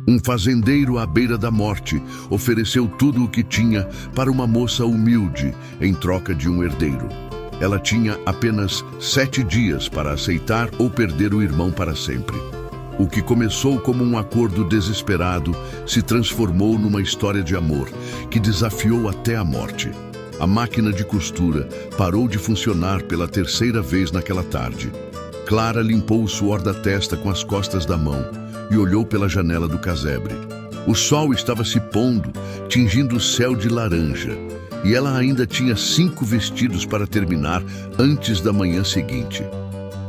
Um fazendeiro à beira da morte ofereceu tudo o que tinha para uma moça humilde em troca de um herdeiro. Ela tinha apenas 7 dias para aceitar ou perder o irmão para sempre. O que começou como um acordo desesperado se transformou numa história de amor que desafiou até a morte. A máquina de costura parou de funcionar pela 3ª vez naquela tarde. Clara limpou o suor da testa com as costas da mão e olhou pela janela do casebre. O sol estava se pondo, tingindo o céu de laranja, e ela ainda tinha 5 vestidos para terminar antes da manhã seguinte.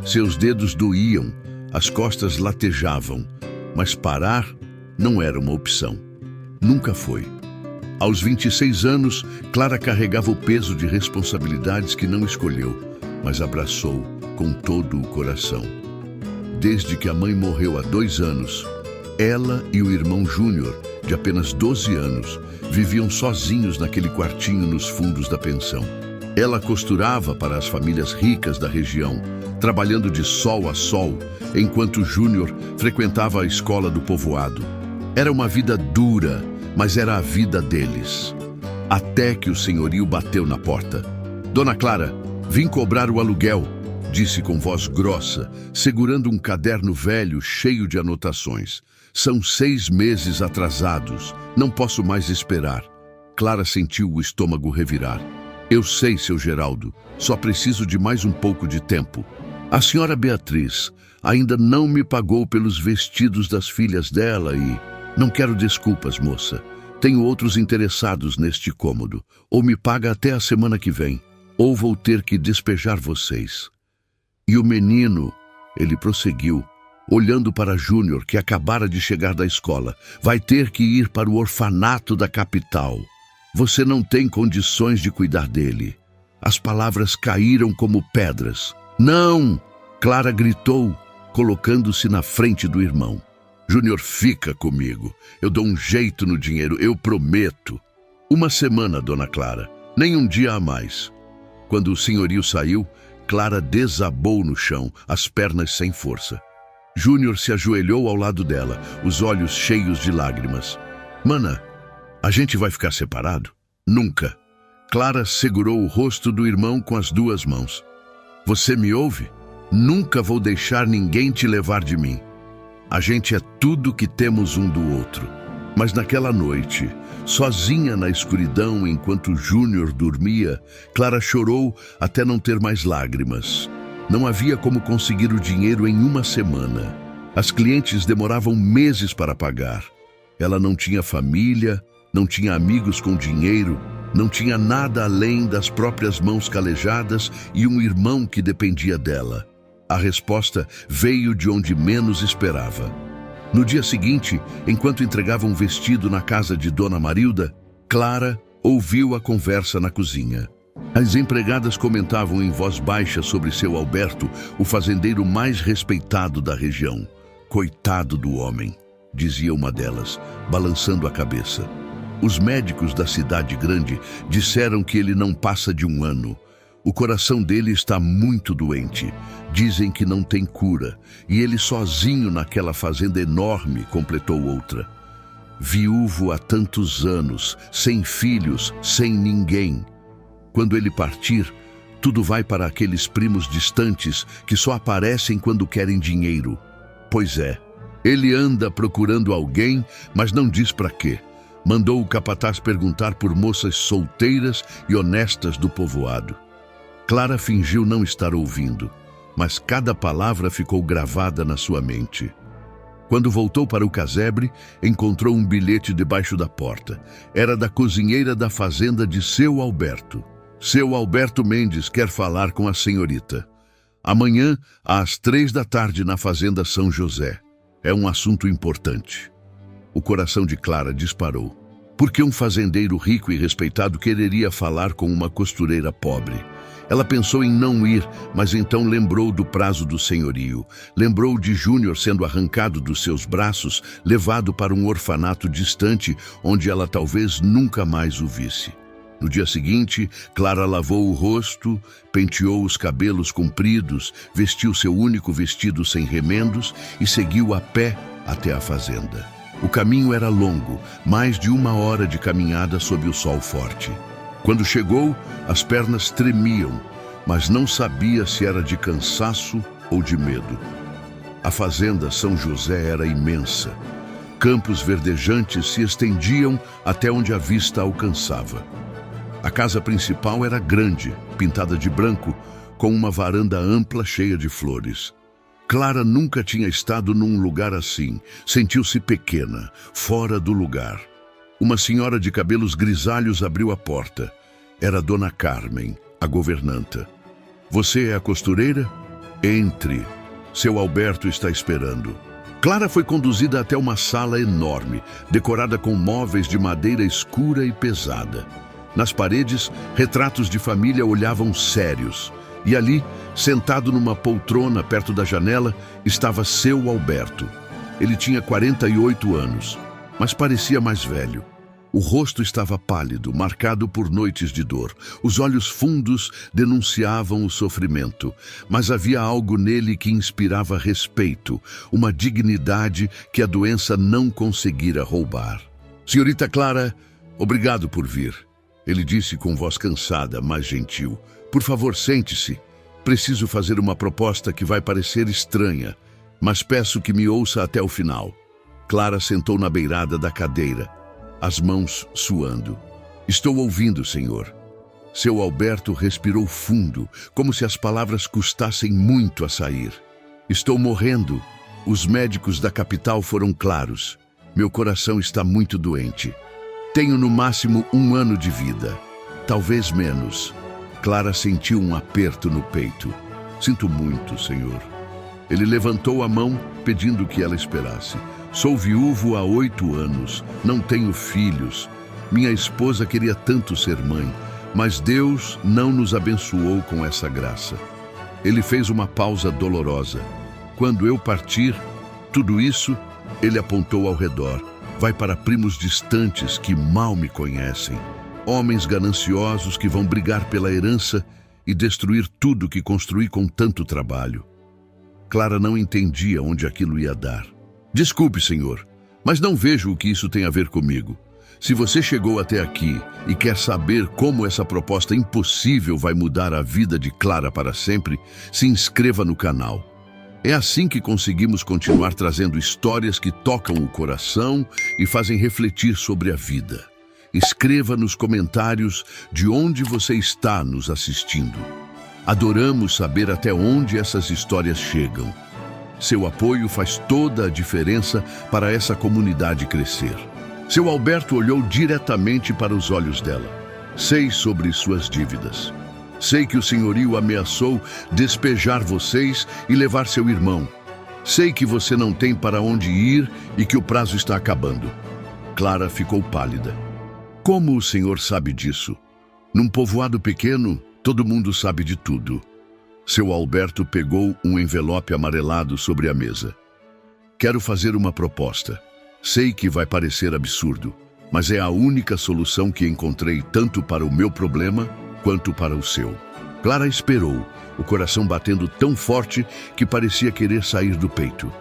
Seus dedos doíam, as costas latejavam, mas parar não era uma opção. Nunca foi. Aos 26 anos, Clara carregava o peso de responsabilidades que não escolheu, mas abraçou com todo o coração. Desde que a mãe morreu há 2 anos, ela e o irmão Júnior, de apenas 12 anos, viviam sozinhos naquele quartinho nos fundos da pensão. Ela costurava para as famílias ricas da região, trabalhando de sol a sol, enquanto Júnior frequentava a escola do povoado. Era uma vida dura, mas era a vida deles. Até que o senhorio bateu na porta. "Dona Clara, vim cobrar o aluguel", disse com voz grossa, segurando um caderno velho cheio de anotações. "São 6 meses atrasados. Não posso mais esperar." Clara sentiu o estômago revirar. "Eu sei, seu Geraldo. Só preciso de mais um pouco de tempo. A senhora Beatriz ainda não me pagou pelos vestidos das filhas dela e... Não quero desculpas, moça. Tenho outros interessados neste cômodo. Ou me paga até a semana que vem, ou vou ter que despejar vocês." E o menino, ele prosseguiu, olhando para Júnior, que acabara de chegar da escola, "vai ter que ir para o orfanato da capital. Você não tem condições de cuidar dele." As palavras caíram como pedras. "Não!" Clara gritou, colocando-se na frente do irmão. "Júnior, fica comigo. Eu dou um jeito no dinheiro, eu prometo." "Uma semana, dona Clara. Nem um dia a mais." Quando o senhorio saiu, Clara desabou no chão, as pernas sem força. Júnior se ajoelhou ao lado dela, os olhos cheios de lágrimas. "Mana, a gente vai ficar separado?" "Nunca." Clara segurou o rosto do irmão com as 2 mãos. "Você me ouve? Nunca vou deixar ninguém te levar de mim. A gente é tudo que temos um do outro." Mas naquela noite, sozinha na escuridão enquanto Júnior dormia, Clara chorou até não ter mais lágrimas. Não havia como conseguir o dinheiro em uma semana. As clientes demoravam meses para pagar. Ela não tinha família, não tinha amigos com dinheiro, não tinha nada além das próprias mãos calejadas e um irmão que dependia dela. A resposta veio de onde menos esperava. No dia seguinte, enquanto entregava um vestido na casa de Dona Marilda, Clara ouviu a conversa na cozinha. As empregadas comentavam em voz baixa sobre seu Alberto, o fazendeiro mais respeitado da região. "Coitado do homem", dizia uma delas, balançando a cabeça. "Os médicos da cidade grande disseram que ele não passa de 1 ano. O coração dele está muito doente. Dizem que não tem cura. E ele sozinho naquela fazenda enorme", completou outra. "Viúvo há tantos anos, sem filhos, sem ninguém. Quando ele partir, tudo vai para aqueles primos distantes que só aparecem quando querem dinheiro. Pois é, ele anda procurando alguém, mas não diz para quê. Mandou o capataz perguntar por moças solteiras e honestas do povoado." Clara fingiu não estar ouvindo, mas cada palavra ficou gravada na sua mente. Quando voltou para o casebre, encontrou um bilhete debaixo da porta. Era da cozinheira da fazenda de seu Alberto. "Seu Alberto Mendes quer falar com a senhorita. Amanhã, às 3 da tarde, na fazenda São José. É um assunto importante." O coração de Clara disparou. Por que um fazendeiro rico e respeitado quereria falar com uma costureira pobre? Ela pensou em não ir, mas então lembrou do prazo do senhorio. Lembrou de Júnior sendo arrancado dos seus braços, levado para um orfanato distante, onde ela talvez nunca mais o visse. No dia seguinte, Clara lavou o rosto, penteou os cabelos compridos, vestiu seu único vestido sem remendos e seguiu a pé até a fazenda. O caminho era longo, mais de 1 hora de caminhada sob o sol forte. Quando chegou, as pernas tremiam, mas não sabia se era de cansaço ou de medo. A fazenda São José era imensa. Campos verdejantes se estendiam até onde a vista alcançava. A casa principal era grande, pintada de branco, com uma varanda ampla cheia de flores. Clara nunca tinha estado num lugar assim. Sentiu-se pequena, fora do lugar. Uma senhora de cabelos grisalhos abriu a porta. Era Dona Carmen, a governanta. Você é a costureira? Entre. Seu Alberto está esperando. Clara foi conduzida até uma sala enorme, decorada com móveis de madeira escura e pesada. Nas paredes, retratos de família olhavam sérios. E ali, sentado numa poltrona perto da janela, estava seu Alberto. Ele tinha 48 anos, mas parecia mais velho. O rosto estava pálido, marcado por noites de dor. Os olhos fundos denunciavam o sofrimento, mas havia algo nele que inspirava respeito, uma dignidade que a doença não conseguira roubar. Senhorita Clara, obrigado por vir. Ele disse com voz cansada, mas gentil. Por favor, sente-se. Preciso fazer uma proposta que vai parecer estranha, mas peço que me ouça até o final. Clara sentou na beirada da cadeira, as mãos suando. Estou ouvindo, senhor. Seu Alberto respirou fundo, como se as palavras custassem muito a sair. Estou morrendo. Os médicos da capital foram claros. Meu coração está muito doente. Tenho no máximo 1 ano de vida, talvez menos. Clara sentiu um aperto no peito. Sinto muito, senhor. Ele levantou a mão, pedindo que ela esperasse. Sou viúvo há 8 anos, não tenho filhos. Minha esposa queria tanto ser mãe, mas Deus não nos abençoou com essa graça. Ele fez uma pausa dolorosa. Quando eu partir, tudo isso, ele apontou ao redor. Vai para primos distantes que mal me conhecem. Homens gananciosos que vão brigar pela herança e destruir tudo que construí com tanto trabalho. Clara não entendia onde aquilo ia dar. Desculpe, senhor, mas não vejo o que isso tem a ver comigo. Se você chegou até aqui e quer saber como essa proposta impossível vai mudar a vida de Clara para sempre, se inscreva no canal. É assim que conseguimos continuar trazendo histórias que tocam o coração e fazem refletir sobre a vida. Escreva nos comentários de onde você está nos assistindo. Adoramos saber até onde essas histórias chegam. Seu apoio faz toda a diferença para essa comunidade crescer. Seu Alberto olhou diretamente para os olhos dela. Sei sobre suas dívidas. Sei que o senhorio ameaçou despejar vocês e levar seu irmão. Sei que você não tem para onde ir e que o prazo está acabando. Clara ficou pálida. Como o senhor sabe disso? Num povoado pequeno, todo mundo sabe de tudo. Seu Alberto pegou um envelope amarelado sobre a mesa. Quero fazer uma proposta. Sei que vai parecer absurdo, mas é a única solução que encontrei tanto para o meu problema quanto para o seu. Clara esperou, o coração batendo tão forte que parecia querer sair do peito.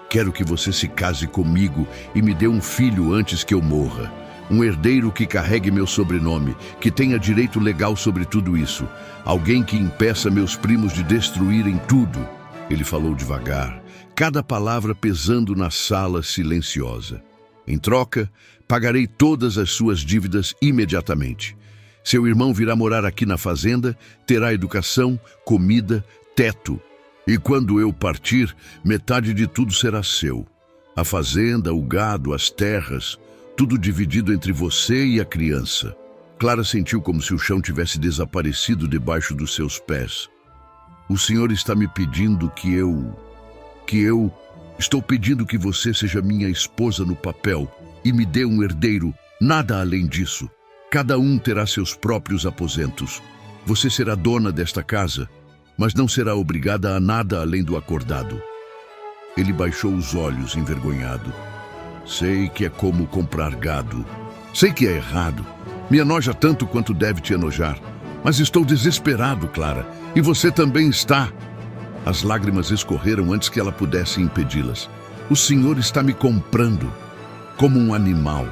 Quero que você se case comigo e me dê um filho antes que eu morra. Um herdeiro que carregue meu sobrenome, que tenha direito legal sobre tudo isso. Alguém que impeça meus primos de destruírem tudo. Ele falou devagar, cada palavra pesando na sala silenciosa. Em troca, pagarei todas as suas dívidas imediatamente. Seu irmão virá morar aqui na fazenda, terá educação, comida, teto. E quando eu partir, metade de tudo será seu. A fazenda, o gado, as terras, tudo dividido entre você e a criança. Clara sentiu como se o chão tivesse desaparecido debaixo dos seus pés. O senhor está me pedindo que eu... Estou pedindo que você seja minha esposa no papel e me dê um herdeiro, nada além disso. Cada um terá seus próprios aposentos. Você será dona desta casa, mas não será obrigada a nada além do acordado. Ele baixou os olhos, envergonhado. Sei que é como comprar gado. Sei que é errado. Me enoja tanto quanto deve te enojar. Mas estou desesperado, Clara. E você também está. As lágrimas escorreram antes que ela pudesse impedi-las. O senhor está me comprando. como um animal,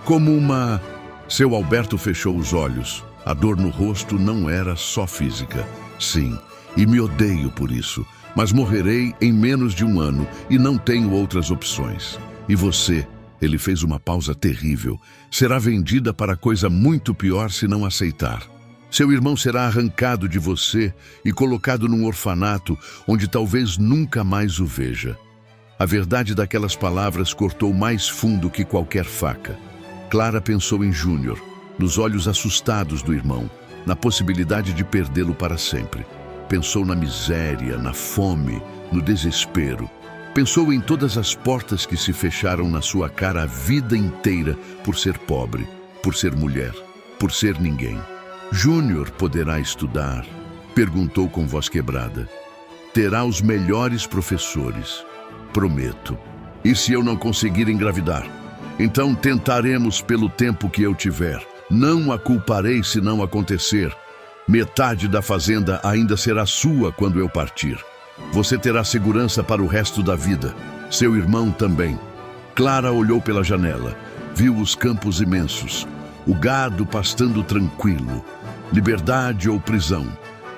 como uma... Seu Alberto fechou os olhos. A dor no rosto não era só física. Sim, e me odeio por isso, mas morrerei em menos de 1 ano e não tenho outras opções. E você, ele fez uma pausa terrível, será vendida para coisa muito pior se não aceitar. Seu irmão será arrancado de você e colocado num orfanato onde talvez nunca mais o veja. A verdade daquelas palavras cortou mais fundo que qualquer faca. Clara pensou em Júnior, nos olhos assustados do irmão, na possibilidade de perdê-lo para sempre. Pensou na miséria, na fome, no desespero. Pensou em todas as portas que se fecharam na sua cara a vida inteira por ser pobre, por ser mulher, por ser ninguém. Júnior poderá estudar? Perguntou com voz quebrada. Terá os melhores professores, prometo. E se eu não conseguir engravidar? Então tentaremos pelo tempo que eu tiver. Não a culparei se não acontecer. Metade da fazenda ainda será sua quando eu partir. Você terá segurança para o resto da vida. Seu irmão também. Clara olhou pela janela. Viu os campos imensos. O gado pastando tranquilo. Liberdade ou prisão.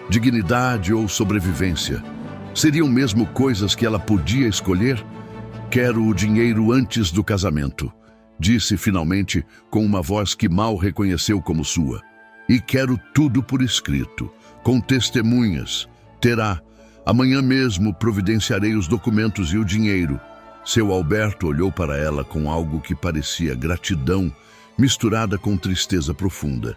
Dignidade ou sobrevivência. Seriam mesmo coisas que ela podia escolher? Quero o dinheiro antes do casamento, disse finalmente com uma voz que mal reconheceu como sua. E quero tudo por escrito, com testemunhas. Terá. Amanhã mesmo providenciarei os documentos e o dinheiro. Seu Alberto olhou para ela com algo que parecia gratidão, misturada com tristeza profunda.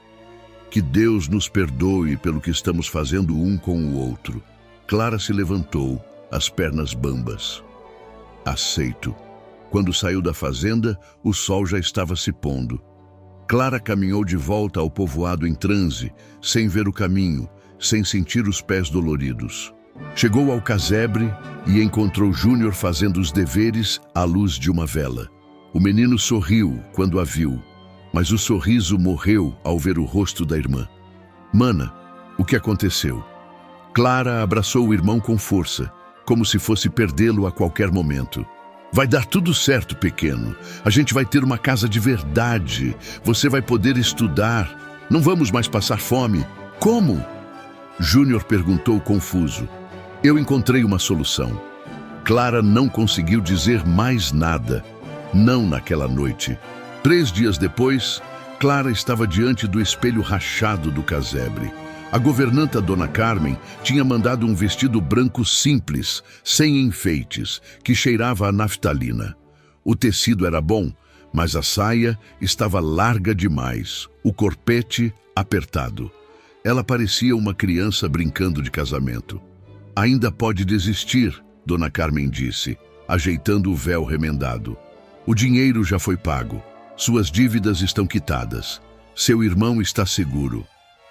Que Deus nos perdoe pelo que estamos fazendo um com o outro. Clara se levantou, as pernas bambas. Aceito. Quando saiu da fazenda, o sol já estava se pondo. Clara caminhou de volta ao povoado em transe, sem ver o caminho, sem sentir os pés doloridos. Chegou ao casebre e encontrou Júnior fazendo os deveres à luz de uma vela. O menino sorriu quando a viu, mas o sorriso morreu ao ver o rosto da irmã. Mana, o que aconteceu? Clara abraçou o irmão com força, como se fosse perdê-lo a qualquer momento. Vai dar tudo certo, pequeno. A gente vai ter uma casa de verdade. Você vai poder estudar. Não vamos mais passar fome. Como? Júnior perguntou confuso. Eu encontrei uma solução. Clara não conseguiu dizer mais nada. Não naquela noite. 3 dias depois, Clara estava diante do espelho rachado do casebre. A governanta Dona Carmen tinha mandado um vestido branco simples, sem enfeites, que cheirava a naftalina. O tecido era bom, mas a saia estava larga demais, o corpete apertado. Ela parecia uma criança brincando de casamento. Ainda pode desistir, Dona Carmen disse, ajeitando o véu remendado. O dinheiro já foi pago. Suas dívidas estão quitadas. Seu irmão está seguro.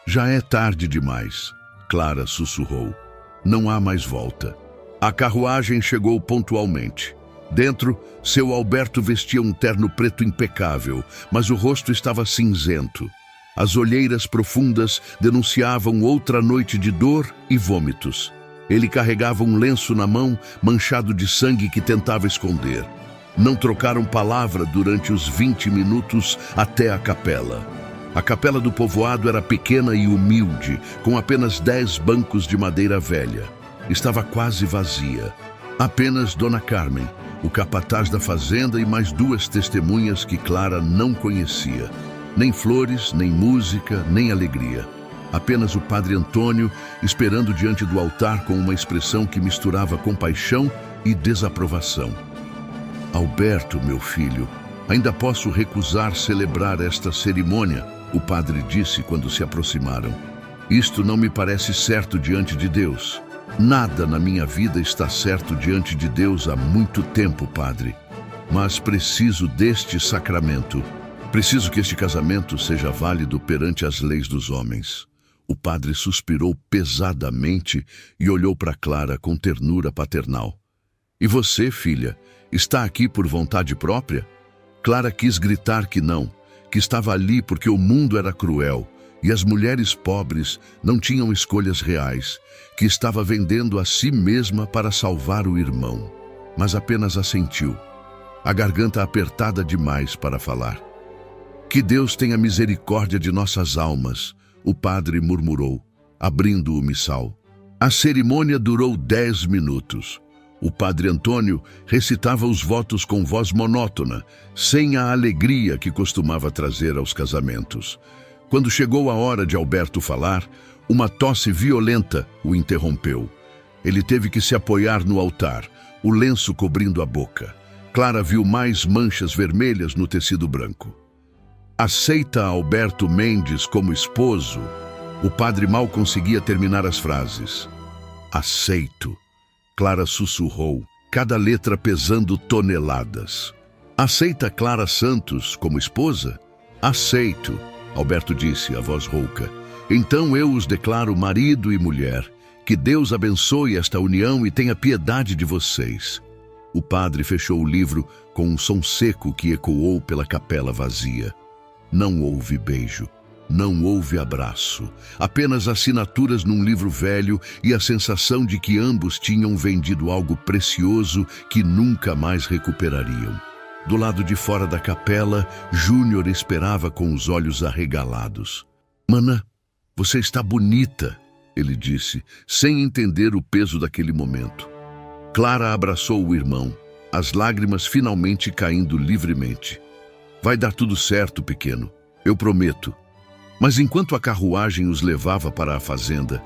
Já é tarde demais, Clara sussurrou. Não há mais volta. A carruagem chegou pontualmente. Dentro, seu Alberto vestia um terno preto impecável, mas o rosto estava cinzento. As olheiras profundas denunciavam outra noite de dor e vômitos. Ele carregava um lenço na mão, manchado de sangue que tentava esconder. Não trocaram palavra durante os 20 minutos até a capela. A capela do povoado era pequena e humilde, com apenas 10 bancos de madeira velha. Estava quase vazia. Apenas Dona Carmen, o capataz da fazenda e mais 2 testemunhas que Clara não conhecia. Nem flores, nem música, nem alegria. Apenas o padre Antônio esperando diante do altar com uma expressão que misturava compaixão e desaprovação. Alberto, meu filho, ainda posso recusar celebrar esta cerimônia, o padre disse quando se aproximaram. Isto não me parece certo diante de Deus. Nada na minha vida está certo diante de Deus há muito tempo, padre. Mas preciso deste sacramento. Preciso que este casamento seja válido perante as leis dos homens. O padre suspirou pesadamente e olhou para Clara com ternura paternal. E você, filha, está aqui por vontade própria? Clara quis gritar que não, que estava ali porque o mundo era cruel e as mulheres pobres não tinham escolhas reais, que estava vendendo a si mesma para salvar o irmão. Mas apenas assentiu. a garganta apertada demais para falar. Que Deus tenha misericórdia de nossas almas, o padre murmurou, abrindo o missal. A cerimônia durou 10 minutos. O padre Antônio recitava os votos com voz monótona, sem a alegria que costumava trazer aos casamentos. Quando chegou a hora de Alberto falar, uma tosse violenta o interrompeu. Ele teve que se apoiar no altar, o lenço cobrindo a boca. Clara viu mais manchas vermelhas no tecido branco. Aceita Alberto Mendes como esposo? O padre mal conseguia terminar as frases. Aceito. Clara sussurrou, cada letra pesando toneladas. Aceita Clara Santos como esposa? Aceito, Alberto disse, a voz rouca. Então eu os declaro marido e mulher. Que Deus abençoe esta união e tenha piedade de vocês. O padre fechou o livro com um som seco que ecoou pela capela vazia. Não houve beijo. Não houve abraço, apenas assinaturas num livro velho e a sensação de que ambos tinham vendido algo precioso que nunca mais recuperariam. Do lado de fora da capela, Júnior esperava com os olhos arregalados. Mana, você está bonita, ele disse, sem entender o peso daquele momento. Clara abraçou o irmão, as lágrimas finalmente caindo livremente. Vai dar tudo certo, pequeno, eu prometo. Mas enquanto a carruagem os levava para a fazenda,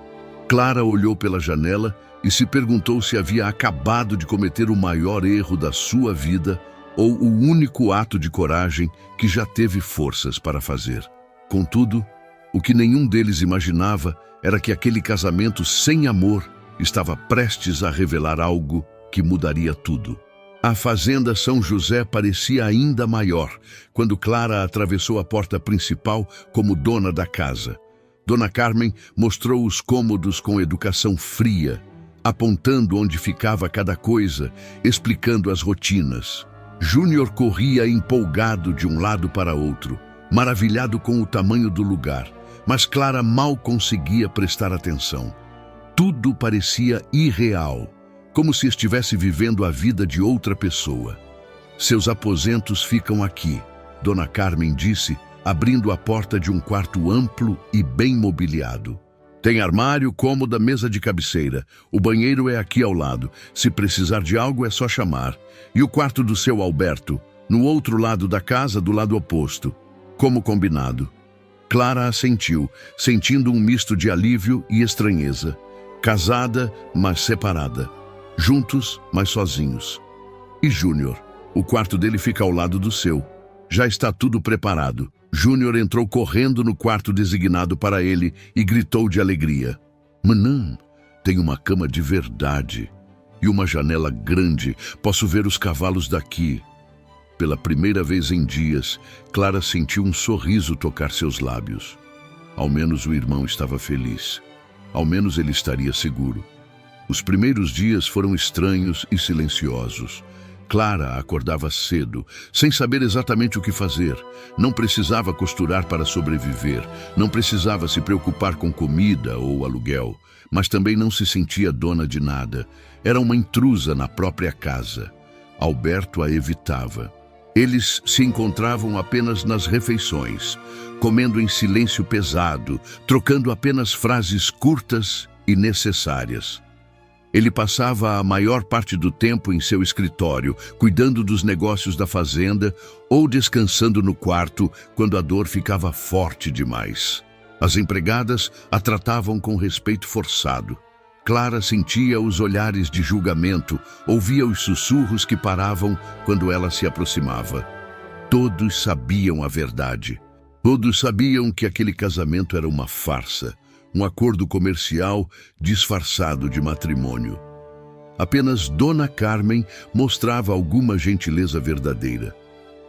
Clara olhou pela janela e se perguntou se havia acabado de cometer o maior erro da sua vida ou o único ato de coragem que já teve forças para fazer. Contudo, o que nenhum deles imaginava era que aquele casamento sem amor estava prestes a revelar algo que mudaria tudo. A fazenda São José parecia ainda maior quando Clara atravessou a porta principal como dona da casa. Dona Carmen mostrou os cômodos com educação fria, apontando onde ficava cada coisa, explicando as rotinas. Júnior corria empolgado de um lado para outro, maravilhado com o tamanho do lugar, mas Clara mal conseguia prestar atenção. Tudo parecia irreal, como se estivesse vivendo a vida de outra pessoa. Seus aposentos ficam aqui, Dona Carmen disse, abrindo a porta de um quarto amplo e bem mobiliado. Tem armário, cômoda, mesa de cabeceira. O banheiro é aqui ao lado. Se precisar de algo é só chamar. E o quarto do seu Alberto, no outro lado da casa, do lado oposto. Como combinado. Clara assentiu, sentindo um misto de alívio e estranheza. Casada, mas separada. Juntos, mas sozinhos. E Júnior? O quarto dele fica ao lado do seu. Já está tudo preparado. Júnior entrou correndo no quarto designado para ele e gritou de alegria. Manã, tem uma cama de verdade e uma janela grande. Posso ver os cavalos daqui. Pela primeira vez em dias, Clara sentiu um sorriso tocar seus lábios. Ao menos o irmão estava feliz. Ao menos ele estaria seguro. Os primeiros dias foram estranhos e silenciosos. Clara acordava cedo, sem saber exatamente o que fazer. Não precisava costurar para sobreviver, não precisava se preocupar com comida ou aluguel, mas também não se sentia dona de nada. Era uma intrusa na própria casa. Alberto a evitava. Eles se encontravam apenas nas refeições, comendo em silêncio pesado, trocando apenas frases curtas e necessárias. Ele passava a maior parte do tempo em seu escritório, cuidando dos negócios da fazenda ou descansando no quarto quando a dor ficava forte demais. As empregadas a tratavam com respeito forçado. Clara sentia os olhares de julgamento, ouvia os sussurros que paravam quando ela se aproximava. Todos sabiam a verdade. Todos sabiam que aquele casamento era uma farsa. Um acordo comercial disfarçado de matrimônio. Apenas Dona Carmen mostrava alguma gentileza verdadeira.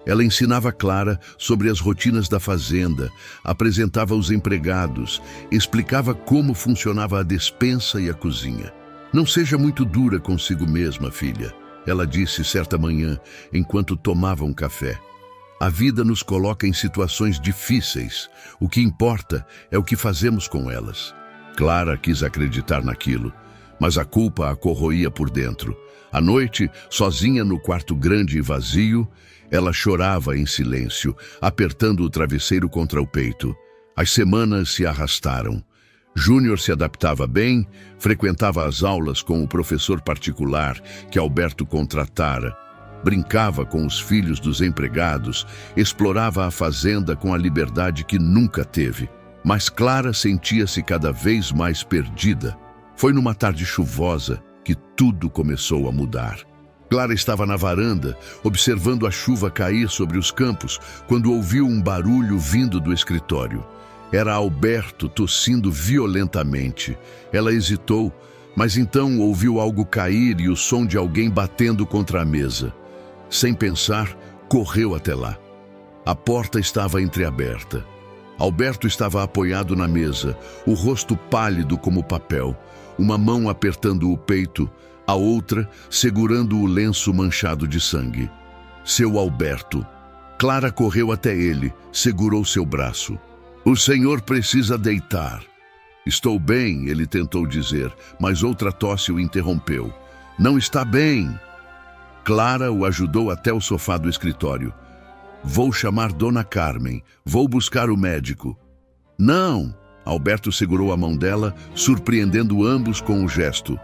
Ela ensinava Clara sobre as rotinas da fazenda, apresentava os empregados, explicava como funcionava a despensa e a cozinha. Não seja muito dura consigo mesma, filha, ela disse certa manhã, enquanto tomavam café. A vida nos coloca em situações difíceis. O que importa é o que fazemos com elas. Clara quis acreditar naquilo, mas a culpa a corroía por dentro. À noite, sozinha no quarto grande e vazio, ela chorava em silêncio, apertando o travesseiro contra o peito. As semanas se arrastaram. Júnior se adaptava bem, frequentava as aulas com o professor particular que Alberto contratara, brincava com os filhos dos empregados, explorava a fazenda com a liberdade que nunca teve. Mas Clara sentia-se cada vez mais perdida. Foi numa tarde chuvosa que tudo começou a mudar. Clara estava na varanda, observando a chuva cair sobre os campos, quando ouviu um barulho vindo do escritório. Era Alberto tossindo violentamente. Ela hesitou, mas então ouviu algo cair e o som de alguém batendo contra a mesa. Sem pensar, correu até lá. A porta estava entreaberta. Alberto estava apoiado na mesa, o rosto pálido como papel, uma mão apertando o peito, a outra segurando o lenço manchado de sangue. Seu Alberto. Clara correu até ele, segurou seu braço. "O senhor precisa deitar." "Estou bem," ele tentou dizer, mas outra tosse o interrompeu. "Não está bem." Clara o ajudou até o sofá do escritório. "Vou chamar Dona Carmen. Vou buscar o médico." "Não!" Alberto segurou a mão dela, surpreendendo ambos com o gesto.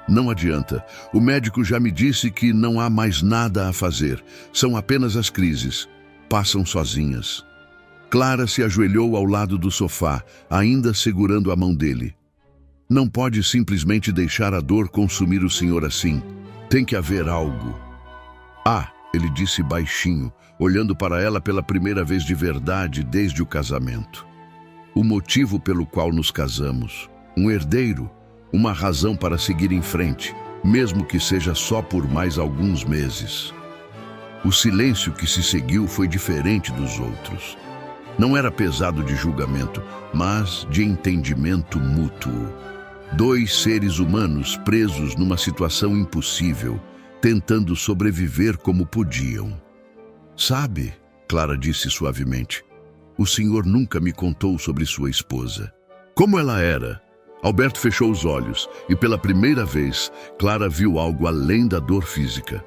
"Não adianta. O médico já me disse que não há mais nada a fazer. São apenas as crises. Passam sozinhas." Clara se ajoelhou ao lado do sofá, ainda segurando a mão dele. "Não pode simplesmente deixar a dor consumir o senhor assim. Tem que haver algo." "Ah," ele disse baixinho, olhando para ela pela primeira vez de verdade desde o casamento. "O motivo pelo qual nos casamos. Um herdeiro, uma razão para seguir em frente, mesmo que seja só por mais alguns meses." O silêncio que se seguiu foi diferente dos outros. Não era pesado de julgamento, mas de entendimento mútuo. Dois seres humanos presos numa situação impossível, tentando sobreviver como podiam. "Sabe," Clara disse suavemente, "o senhor nunca me contou sobre sua esposa." "Como ela era?" Alberto fechou os olhos e pela primeira vez, Clara viu algo além da dor física.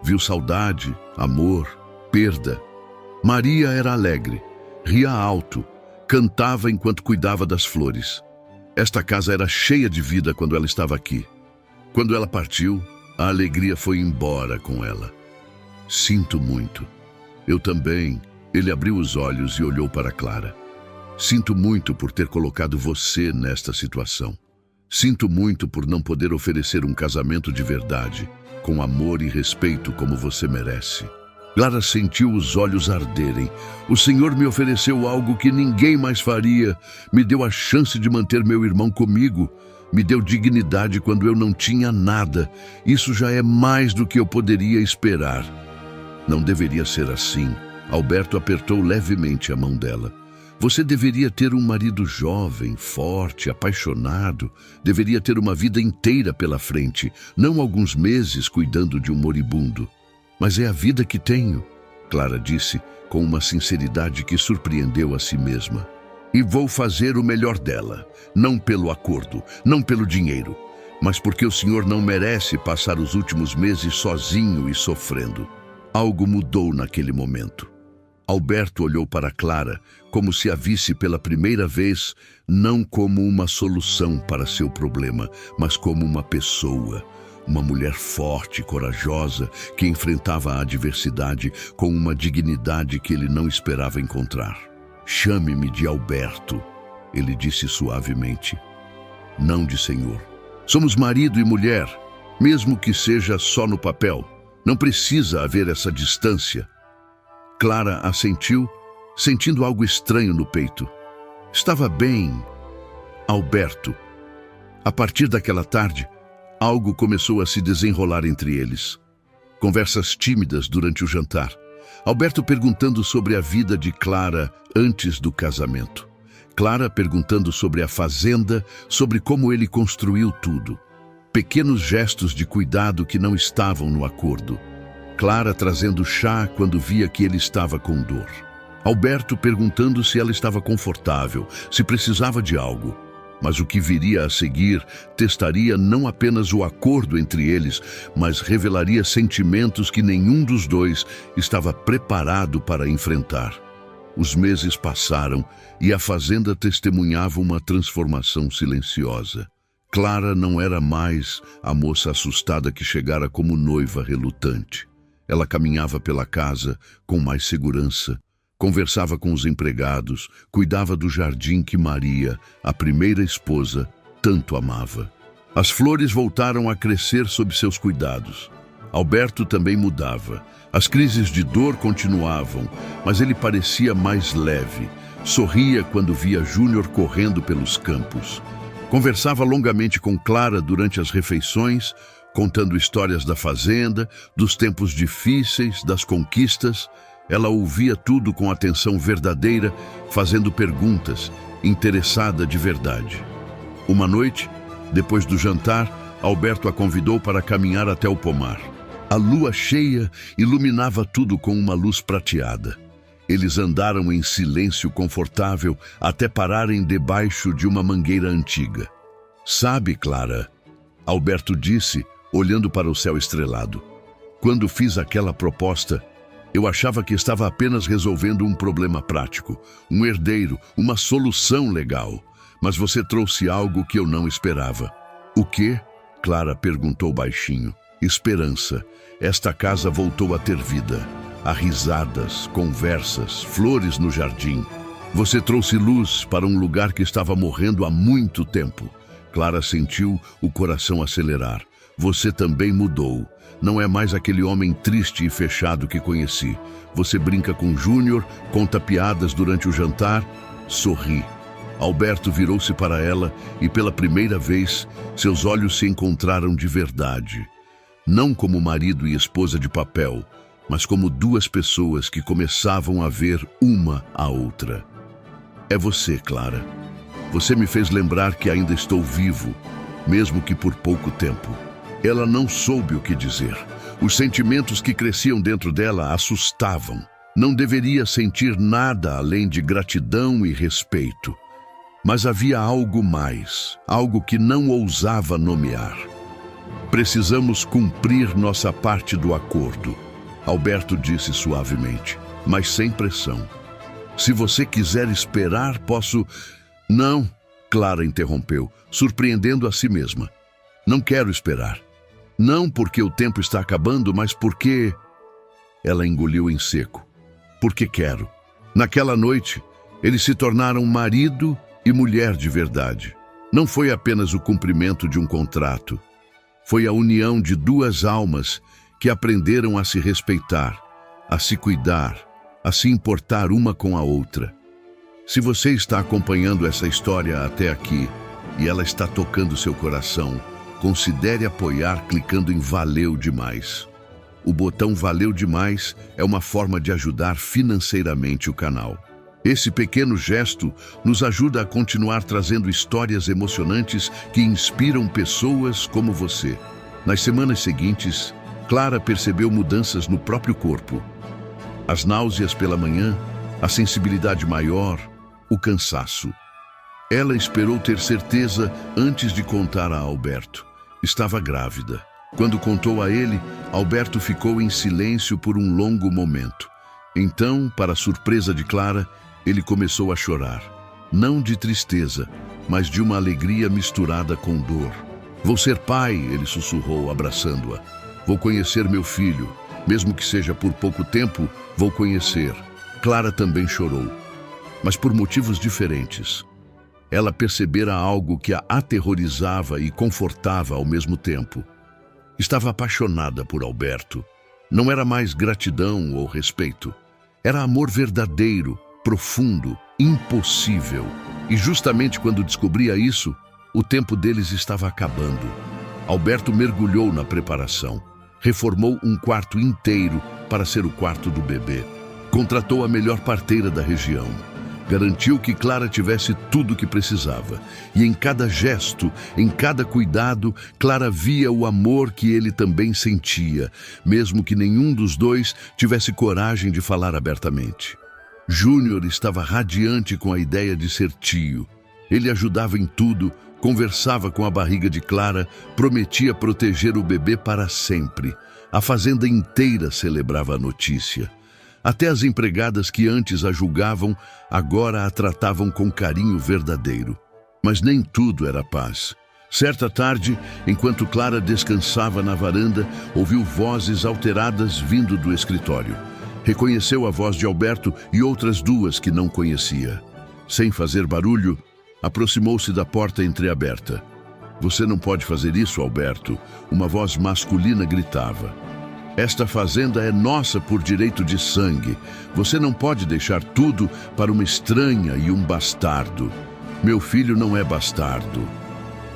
Viu saudade, amor, perda. Maria era alegre. Ria alto, cantava enquanto cuidava das flores. Esta casa era cheia de vida quando ela estava aqui. Quando ela partiu, a alegria foi embora com ela. "Sinto muito." "Eu também." Ele abriu os olhos e olhou para Clara. "Sinto muito por ter colocado você nesta situação. Sinto muito por não poder oferecer um casamento de verdade, com amor e respeito como você merece." Clara sentiu os olhos arderem. "O senhor me ofereceu algo que ninguém mais faria. Me deu a chance de manter meu irmão comigo. Me deu dignidade quando eu não tinha nada. Isso já é mais do que eu poderia esperar." "Não deveria ser assim." Alberto apertou levemente a mão dela. "Você deveria ter um marido jovem, forte, apaixonado. Deveria ter uma vida inteira pela frente, não alguns meses cuidando de um moribundo." "Mas é a vida que tenho," Clara disse, com uma sinceridade que surpreendeu a si mesma. "E vou fazer o melhor dela, não pelo acordo, não pelo dinheiro, mas porque o senhor não merece passar os últimos meses sozinho e sofrendo." Algo mudou naquele momento. Alberto olhou para Clara como se a visse pela primeira vez, não como uma solução para seu problema, mas como uma pessoa. Uma mulher forte, corajosa, que enfrentava a adversidade com uma dignidade que ele não esperava encontrar. "Chame-me de Alberto," ele disse suavemente. "Não de senhor. Somos marido e mulher, mesmo que seja só no papel. Não precisa haver essa distância." Clara assentiu, sentindo algo estranho no peito. Estava bem, Alberto. A partir daquela tarde, algo começou a se desenrolar entre eles. Conversas tímidas durante o jantar. Alberto perguntando sobre a vida de Clara antes do casamento. Clara perguntando sobre a fazenda, sobre como ele construiu tudo. Pequenos gestos de cuidado que não estavam no acordo. Clara trazendo chá quando via que ele estava com dor. Alberto perguntando se ela estava confortável, se precisava de algo. Mas o que viria a seguir testaria não apenas o acordo entre eles, mas revelaria sentimentos que nenhum dos dois estava preparado para enfrentar. Os meses passaram e a fazenda testemunhava uma transformação silenciosa. Clara não era mais a moça assustada que chegara como noiva relutante. Ela caminhava pela casa com mais segurança, conversava com os empregados, cuidava do jardim que Maria, a primeira esposa, tanto amava. As flores voltaram a crescer sob seus cuidados. Alberto também mudava. As crises de dor continuavam, mas ele parecia mais leve. Sorria quando via Júnior correndo pelos campos. Conversava longamente com Clara durante as refeições, contando histórias da fazenda, dos tempos difíceis, das conquistas. Ela ouvia tudo com atenção verdadeira, fazendo perguntas, interessada de verdade. Uma noite, depois do jantar, Alberto a convidou para caminhar até o pomar. A lua cheia iluminava tudo com uma luz prateada. Eles andaram em silêncio confortável até pararem debaixo de uma mangueira antiga. "Sabe, Clara", Alberto disse, olhando para o céu estrelado, "quando fiz aquela proposta, eu achava que estava apenas resolvendo um problema prático, um herdeiro, uma solução legal. Mas você trouxe algo que eu não esperava." "O quê?", Clara perguntou baixinho. "Esperança. Esta casa voltou a ter vida. Há risadas, conversas, flores no jardim. Você trouxe luz para um lugar que estava morrendo há muito tempo." Clara sentiu o coração acelerar. "Você também mudou. Não é mais aquele homem triste e fechado que conheci. Você brinca com Júnior, conta piadas durante o jantar, sorri." Alberto virou-se para ela e, pela primeira vez, seus olhos se encontraram de verdade. Não como marido e esposa de papel, mas como duas pessoas que começavam a ver uma a outra. "É você, Clara. Você me fez lembrar que ainda estou vivo, mesmo que por pouco tempo." Ela não soube o que dizer. Os sentimentos que cresciam dentro dela a assustavam. Não deveria sentir nada além de gratidão e respeito. Mas havia algo mais, algo que não ousava nomear. "Precisamos cumprir nossa parte do acordo", Alberto disse suavemente, mas sem pressão. "Se você quiser esperar, posso..." "Não", Clara interrompeu, surpreendendo a si mesma. "Não quero esperar. Não porque o tempo está acabando, mas porque..." Ela engoliu em seco. "Porque quero." Naquela noite, eles se tornaram marido e mulher de verdade. Não foi apenas o cumprimento de um contrato. Foi a união de duas almas que aprenderam a se respeitar, a se cuidar, a se importar uma com a outra. Se você está acompanhando essa história até aqui e ela está tocando seu coração, considere apoiar clicando em Valeu Demais. O botão Valeu Demais é uma forma de ajudar financeiramente o canal. Esse pequeno gesto nos ajuda a continuar trazendo histórias emocionantes que inspiram pessoas como você. Nas semanas seguintes, Clara percebeu mudanças no próprio corpo. As náuseas pela manhã, a sensibilidade maior, o cansaço. Ela esperou ter certeza antes de contar a Alberto. Estava grávida. Quando contou a ele, Alberto ficou em silêncio por um longo momento. Então, para a surpresa de Clara, ele começou a chorar. Não de tristeza, mas de uma alegria misturada com dor. "Vou ser pai", ele sussurrou, abraçando-a. "Vou conhecer meu filho. Mesmo que seja por pouco tempo, vou conhecer." Clara também chorou, mas por motivos diferentes. Ela percebera algo que a aterrorizava e confortava ao mesmo tempo. Estava apaixonada por Alberto. Não era mais gratidão ou respeito. Era amor verdadeiro, profundo, impossível. E justamente quando descobria isso, o tempo deles estava acabando. Alberto mergulhou na preparação. Reformou um quarto inteiro para ser o quarto do bebê. Contratou a melhor parteira da região. Garantiu que Clara tivesse tudo o que precisava. E em cada gesto, em cada cuidado, Clara via o amor que ele também sentia, mesmo que nenhum dos dois tivesse coragem de falar abertamente. Júnior estava radiante com a ideia de ser tio. Ele ajudava em tudo, conversava com a barriga de Clara, prometia proteger o bebê para sempre. A fazenda inteira celebrava a notícia. Até as empregadas que antes a julgavam, agora a tratavam com carinho verdadeiro. Mas nem tudo era paz. Certa tarde, enquanto Clara descansava na varanda, ouviu vozes alteradas vindo do escritório. Reconheceu a voz de Alberto e outras duas que não conhecia. Sem fazer barulho, aproximou-se da porta entreaberta. "Você não pode fazer isso, Alberto", uma voz masculina gritava. "Esta fazenda é nossa por direito de sangue. Você não pode deixar tudo para uma estranha e um bastardo. Meu filho não é bastardo."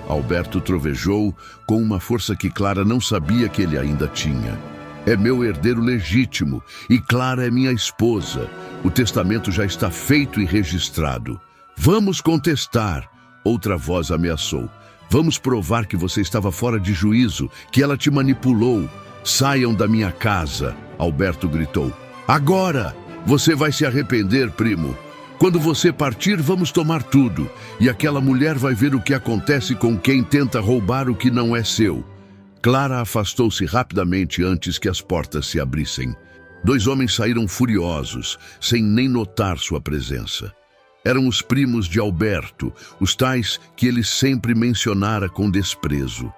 Alberto trovejou com uma força que Clara não sabia que ele ainda tinha. "É meu herdeiro legítimo e Clara é minha esposa. O testamento já está feito e registrado. Vamos contestar." Outra voz ameaçou. "Vamos provar que você estava fora de juízo, que ela te manipulou. Saiam da minha casa." Alberto gritou. "Agora! Você vai se arrepender, primo. Quando você partir, vamos tomar tudo. E aquela mulher vai ver o que acontece com quem tenta roubar o que não é seu." Clara afastou-se rapidamente antes que as portas se abrissem. 2 homens saíram furiosos, sem nem notar sua presença. Eram os primos de Alberto, os tais que ele sempre mencionara com desprezo.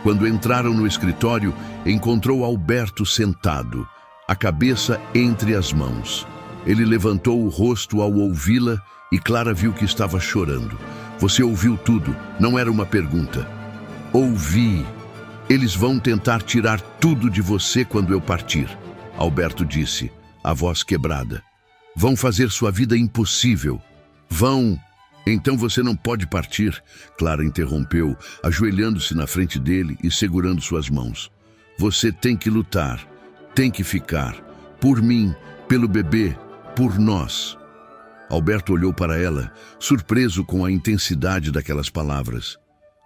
Quando entraram no escritório, encontrou Alberto sentado, a cabeça entre as mãos. Ele levantou o rosto ao ouvi-la e Clara viu que estava chorando. "Você ouviu tudo, não era uma pergunta." "Ouvi. Eles vão tentar tirar tudo de você quando eu partir", Alberto disse, a voz quebrada. "Vão fazer sua vida impossível. Vão." "Então você não pode partir", Clara interrompeu, ajoelhando-se na frente dele e segurando suas mãos. "Você tem que lutar, tem que ficar. Por mim, pelo bebê, por nós." Alberto olhou para ela, surpreso com a intensidade daquelas palavras.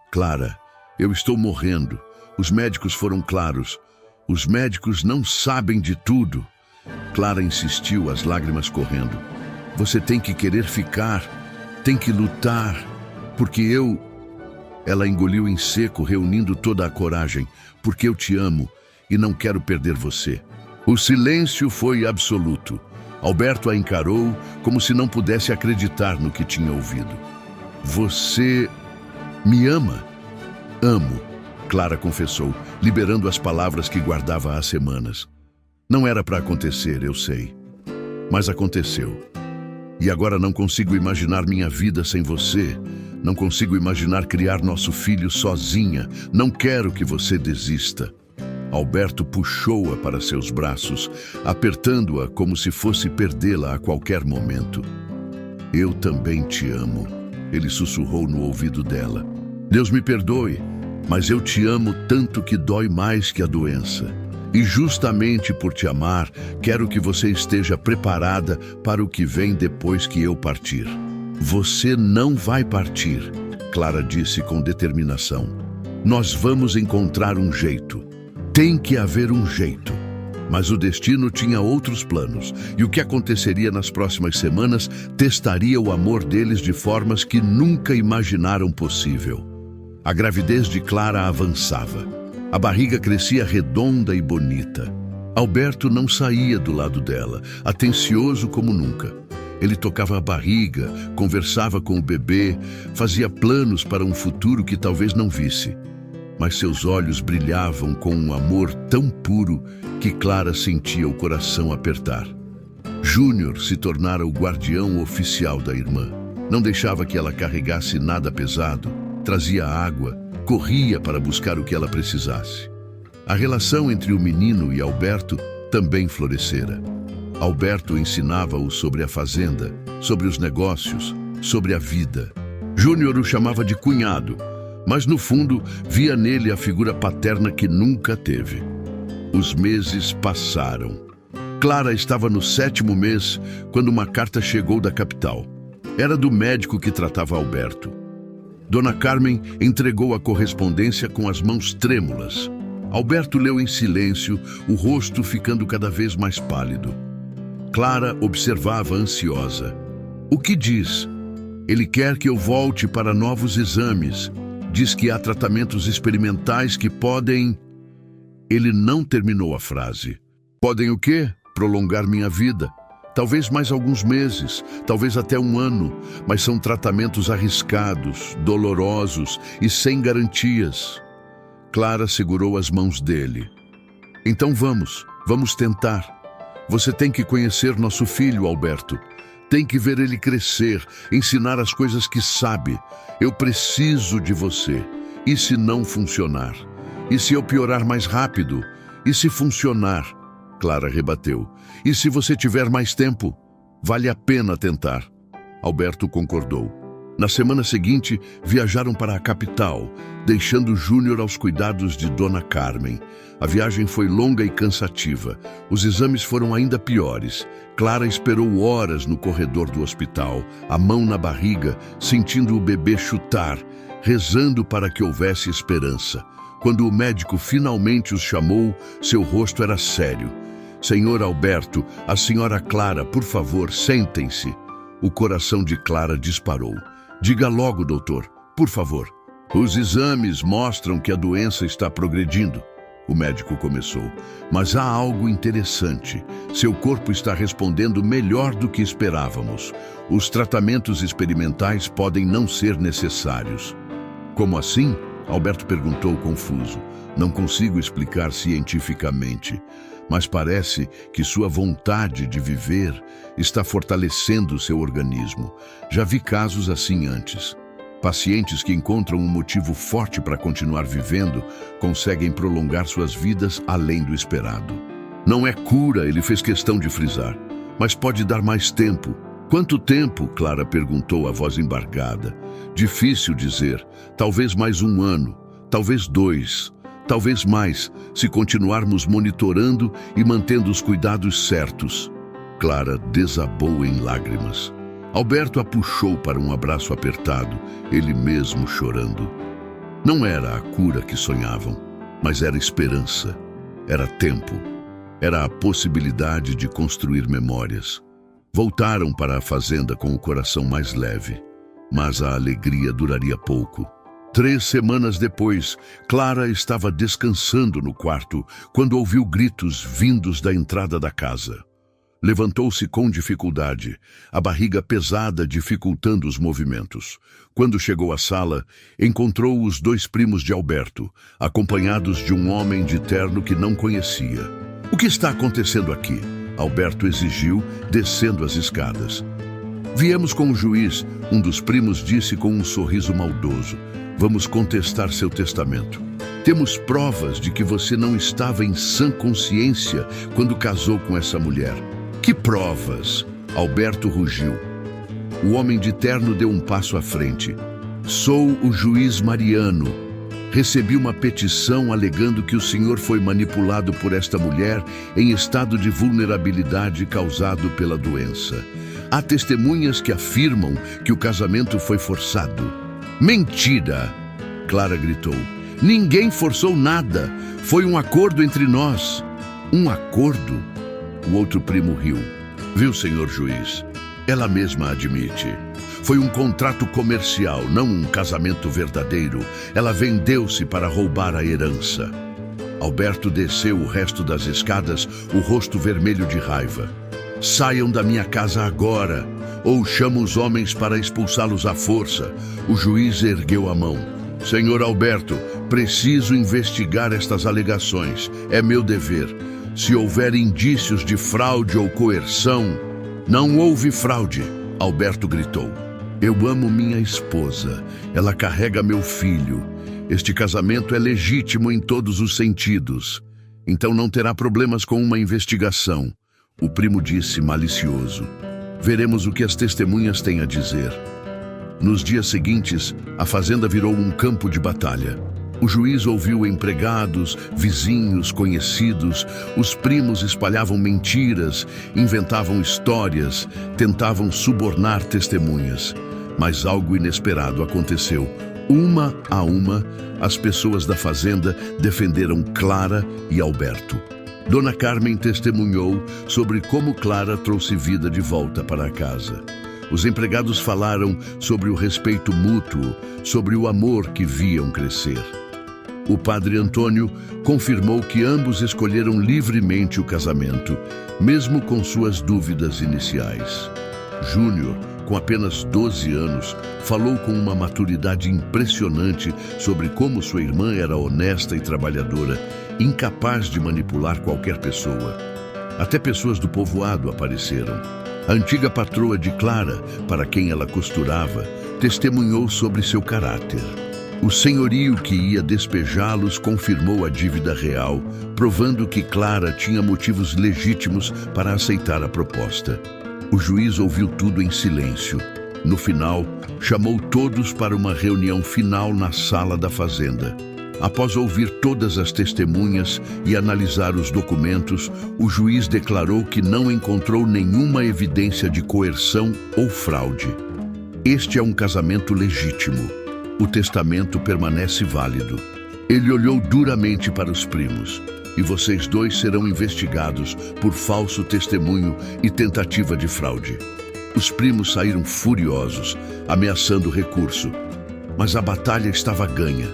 "Clara, eu estou morrendo. Os médicos foram claros. Os médicos não sabem de tudo." Clara insistiu, as lágrimas correndo. "Você tem que querer ficar, tem que lutar, porque eu..." Ela engoliu em seco, reunindo toda a coragem. "Porque eu te amo e não quero perder você." O silêncio foi absoluto. Alberto a encarou como se não pudesse acreditar no que tinha ouvido. "Você me ama?" "Amo", Clara confessou, liberando as palavras que guardava há semanas. "Não era para acontecer, eu sei. Mas aconteceu. E agora não consigo imaginar minha vida sem você. Não consigo imaginar criar nosso filho sozinha. Não quero que você desista." Alberto puxou-a para seus braços, apertando-a como se fosse perdê-la a qualquer momento. "Eu também te amo", ele sussurrou no ouvido dela. "Deus me perdoe, mas eu te amo tanto que dói mais que a doença. E justamente por te amar, quero que você esteja preparada para o que vem depois que eu partir." "Você não vai partir", Clara disse com determinação. "Nós vamos encontrar um jeito. Tem que haver um jeito." Mas o destino tinha outros planos, e o que aconteceria nas próximas semanas testaria o amor deles de formas que nunca imaginaram possível. A gravidez de Clara avançava. A barriga crescia redonda e bonita. Alberto não saía do lado dela, atencioso como nunca. Ele tocava a barriga, conversava com o bebê, fazia planos para um futuro que talvez não visse. Mas seus olhos brilhavam com um amor tão puro que Clara sentia o coração apertar. Júnior se tornara o guardião oficial da irmã. Não deixava que ela carregasse nada pesado, trazia água, corria para buscar o que ela precisasse. A relação entre o menino e Alberto também florescera. Alberto ensinava-o sobre a fazenda, sobre os negócios, sobre a vida. Júnior o chamava de cunhado, mas no fundo via nele a figura paterna que nunca teve. Os meses passaram. Clara estava no 7º mês quando uma carta chegou da capital. Era do médico que tratava Alberto. Dona Carmen entregou a correspondência com as mãos trêmulas. Alberto leu em silêncio, o rosto ficando cada vez mais pálido. Clara observava ansiosa. "O que diz?" Ele quer que eu volte para novos exames. Diz que há tratamentos experimentais que podem... Ele não terminou a frase. Podem o quê? Prolongar minha vida. Talvez mais alguns meses, talvez até um ano, mas são tratamentos arriscados, dolorosos e sem garantias. Clara segurou as mãos dele. Então vamos tentar. Você tem que conhecer nosso filho, Alberto. Tem que ver ele crescer, ensinar as coisas que sabe. Eu preciso de você. E se não funcionar? E se eu piorar mais rápido? E se funcionar? Clara rebateu. E se você tiver mais tempo? Vale a pena tentar. Alberto concordou. Na semana seguinte, viajaram para a capital, deixando Júnior aos cuidados de Dona Carmen. A viagem foi longa e cansativa. Os exames foram ainda piores. Clara esperou horas no corredor do hospital, a mão na barriga, sentindo o bebê chutar, rezando para que houvesse esperança. Quando o médico finalmente os chamou, seu rosto era sério. Senhor Alberto, a senhora Clara, por favor, sentem-se. O coração de Clara disparou. Diga logo, doutor, por favor. Os exames mostram que a doença está progredindo. O médico começou. Mas há algo interessante. Seu corpo está respondendo melhor do que esperávamos. Os tratamentos experimentais podem não ser necessários. Como assim? Alberto perguntou confuso. Não consigo explicar cientificamente, mas parece que sua vontade de viver está fortalecendo seu organismo. Já vi casos assim antes. Pacientes que encontram um motivo forte para continuar vivendo conseguem prolongar suas vidas além do esperado. Não é cura, ele fez questão de frisar, mas pode dar mais tempo. Quanto tempo? Clara perguntou, a voz embargada. Difícil dizer. Talvez mais um ano, talvez 2, talvez mais, se continuarmos monitorando e mantendo os cuidados certos. Clara desabou em lágrimas. Alberto a puxou para um abraço apertado, ele mesmo chorando. Não era a cura que sonhavam, mas era esperança, era tempo, era a possibilidade de construir memórias. Voltaram para a fazenda com o coração mais leve, mas a alegria duraria pouco. 3 semanas depois, Clara estava descansando no quarto quando ouviu gritos vindos da entrada da casa. Levantou-se com dificuldade, a barriga pesada dificultando os movimentos. Quando chegou à sala, encontrou os 2 primos de Alberto, acompanhados de um homem de terno que não conhecia. O que está acontecendo aqui? Alberto exigiu, descendo as escadas. Viemos com o juiz, um dos primos disse com um sorriso maldoso. Vamos contestar seu testamento. Temos provas de que você não estava em sã consciência quando casou com essa mulher. Que provas? Alberto rugiu. O homem de terno deu um passo à frente. Sou o juiz Mariano. Recebi uma petição alegando que o senhor foi manipulado por esta mulher em estado de vulnerabilidade causado pela doença. Há testemunhas que afirmam que o casamento foi forçado. Mentira! Clara gritou. Ninguém forçou nada. Foi um acordo entre nós. Um acordo? O outro primo riu. Viu, senhor juiz? Ela mesma admite. Foi um contrato comercial, não um casamento verdadeiro. Ela vendeu-se para roubar a herança. Alberto desceu o resto das escadas, o rosto vermelho de raiva. Saiam da minha casa agora, ou chamo os homens para expulsá-los à força. O juiz ergueu a mão. Senhor Alberto, preciso investigar estas alegações. É meu dever. Se houver indícios de fraude ou coerção... Não houve fraude, Alberto gritou. Eu amo minha esposa. Ela carrega meu filho. Este casamento é legítimo em todos os sentidos. Então não terá problemas com uma investigação. O primo disse malicioso. Veremos o que as testemunhas têm a dizer. Nos dias seguintes, a fazenda virou um campo de batalha. O juiz ouviu empregados, vizinhos, conhecidos. Os primos espalhavam mentiras, inventavam histórias, tentavam subornar testemunhas. Mas algo inesperado aconteceu. Uma a uma, as pessoas da fazenda defenderam Clara e Alberto. Dona Carmen testemunhou sobre como Clara trouxe vida de volta para a casa. Os empregados falaram sobre o respeito mútuo, sobre o amor que viam crescer. O padre Antônio confirmou que ambos escolheram livremente o casamento, mesmo com suas dúvidas iniciais. Júnior, com apenas 12 anos, falou com uma maturidade impressionante sobre como sua irmã era honesta e trabalhadora, incapaz de manipular qualquer pessoa. Até pessoas do povoado apareceram. A antiga patroa de Clara, para quem ela costurava, testemunhou sobre seu caráter. O senhorio que ia despejá-los confirmou a dívida real, provando que Clara tinha motivos legítimos para aceitar a proposta. O juiz ouviu tudo em silêncio. No final, chamou todos para uma reunião final na sala da fazenda. Após ouvir todas as testemunhas e analisar os documentos, o juiz declarou que não encontrou nenhuma evidência de coerção ou fraude. Este é um casamento legítimo. O testamento permanece válido. Ele olhou duramente para os primos. E vocês dois serão investigados por falso testemunho e tentativa de fraude. Os primos saíram furiosos, ameaçando recurso. Mas a batalha estava ganha.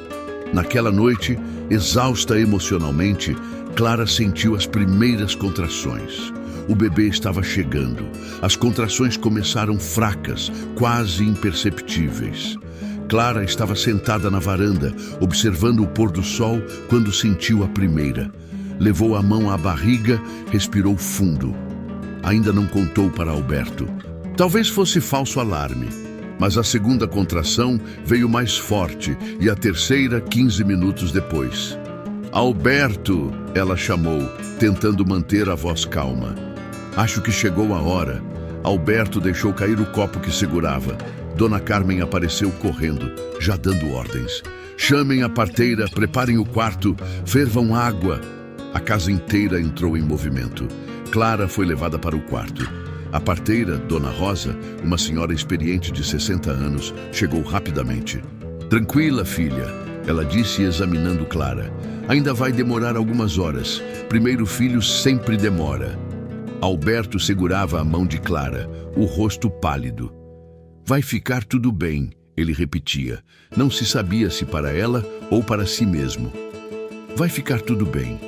Naquela noite, exausta emocionalmente, Clara sentiu as primeiras contrações. O bebê estava chegando. As contrações começaram fracas, quase imperceptíveis. Clara estava sentada na varanda, observando o pôr do sol quando sentiu a primeira. Levou a mão à barriga, respirou fundo. Ainda não contou para Alberto. Talvez fosse falso alarme, mas a segunda contração veio mais forte e a terceira 15 minutos depois. Alberto, ela chamou, tentando manter a voz calma. Acho que chegou a hora. Alberto deixou cair o copo que segurava. Dona Carmen apareceu correndo, já dando ordens. Chamem a parteira, preparem o quarto, fervam água. A casa inteira entrou em movimento. Clara foi levada para o quarto. A parteira, Dona Rosa, uma senhora experiente de 60 anos, chegou rapidamente. Tranquila, filha, ela disse examinando Clara. Ainda vai demorar algumas horas. Primeiro filho sempre demora. Alberto segurava a mão de Clara, o rosto pálido. Vai ficar tudo bem, ele repetia. Não se sabia se para ela ou para si mesmo. Vai ficar tudo bem.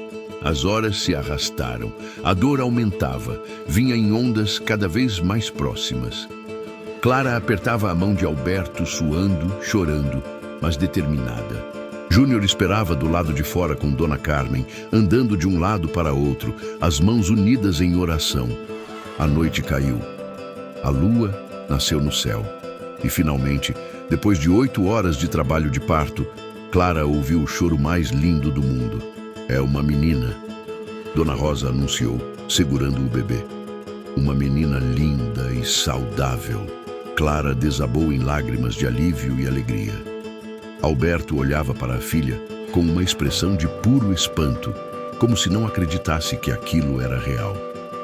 As horas se arrastaram, a dor aumentava, vinha em ondas cada vez mais próximas. Clara apertava a mão de Alberto, suando, chorando, mas determinada. Júnior esperava do lado de fora com Dona Carmen, andando de um lado para outro, as mãos unidas em oração. A noite caiu. A lua nasceu no céu. E finalmente, depois de 8 horas de trabalho de parto, Clara ouviu o choro mais lindo do mundo. É uma menina, Dona Rosa anunciou, segurando o bebê. Uma menina linda e saudável. Clara desabou em lágrimas de alívio e alegria. Alberto olhava para a filha com uma expressão de puro espanto, como se não acreditasse que aquilo era real.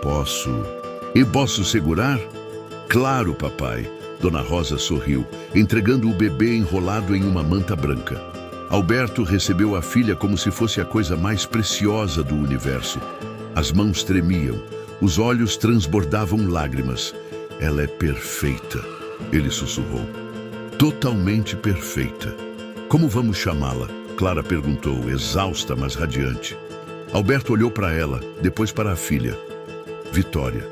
Posso segurar? Claro, papai. Dona Rosa sorriu, entregando o bebê enrolado em uma manta branca. Alberto recebeu a filha como se fosse a coisa mais preciosa do universo. As mãos tremiam, os olhos transbordavam lágrimas. Ela é perfeita, ele sussurrou. Totalmente perfeita. Como vamos chamá-la? Clara perguntou, exausta, mas radiante. Alberto olhou para ela, depois para a filha. Vitória.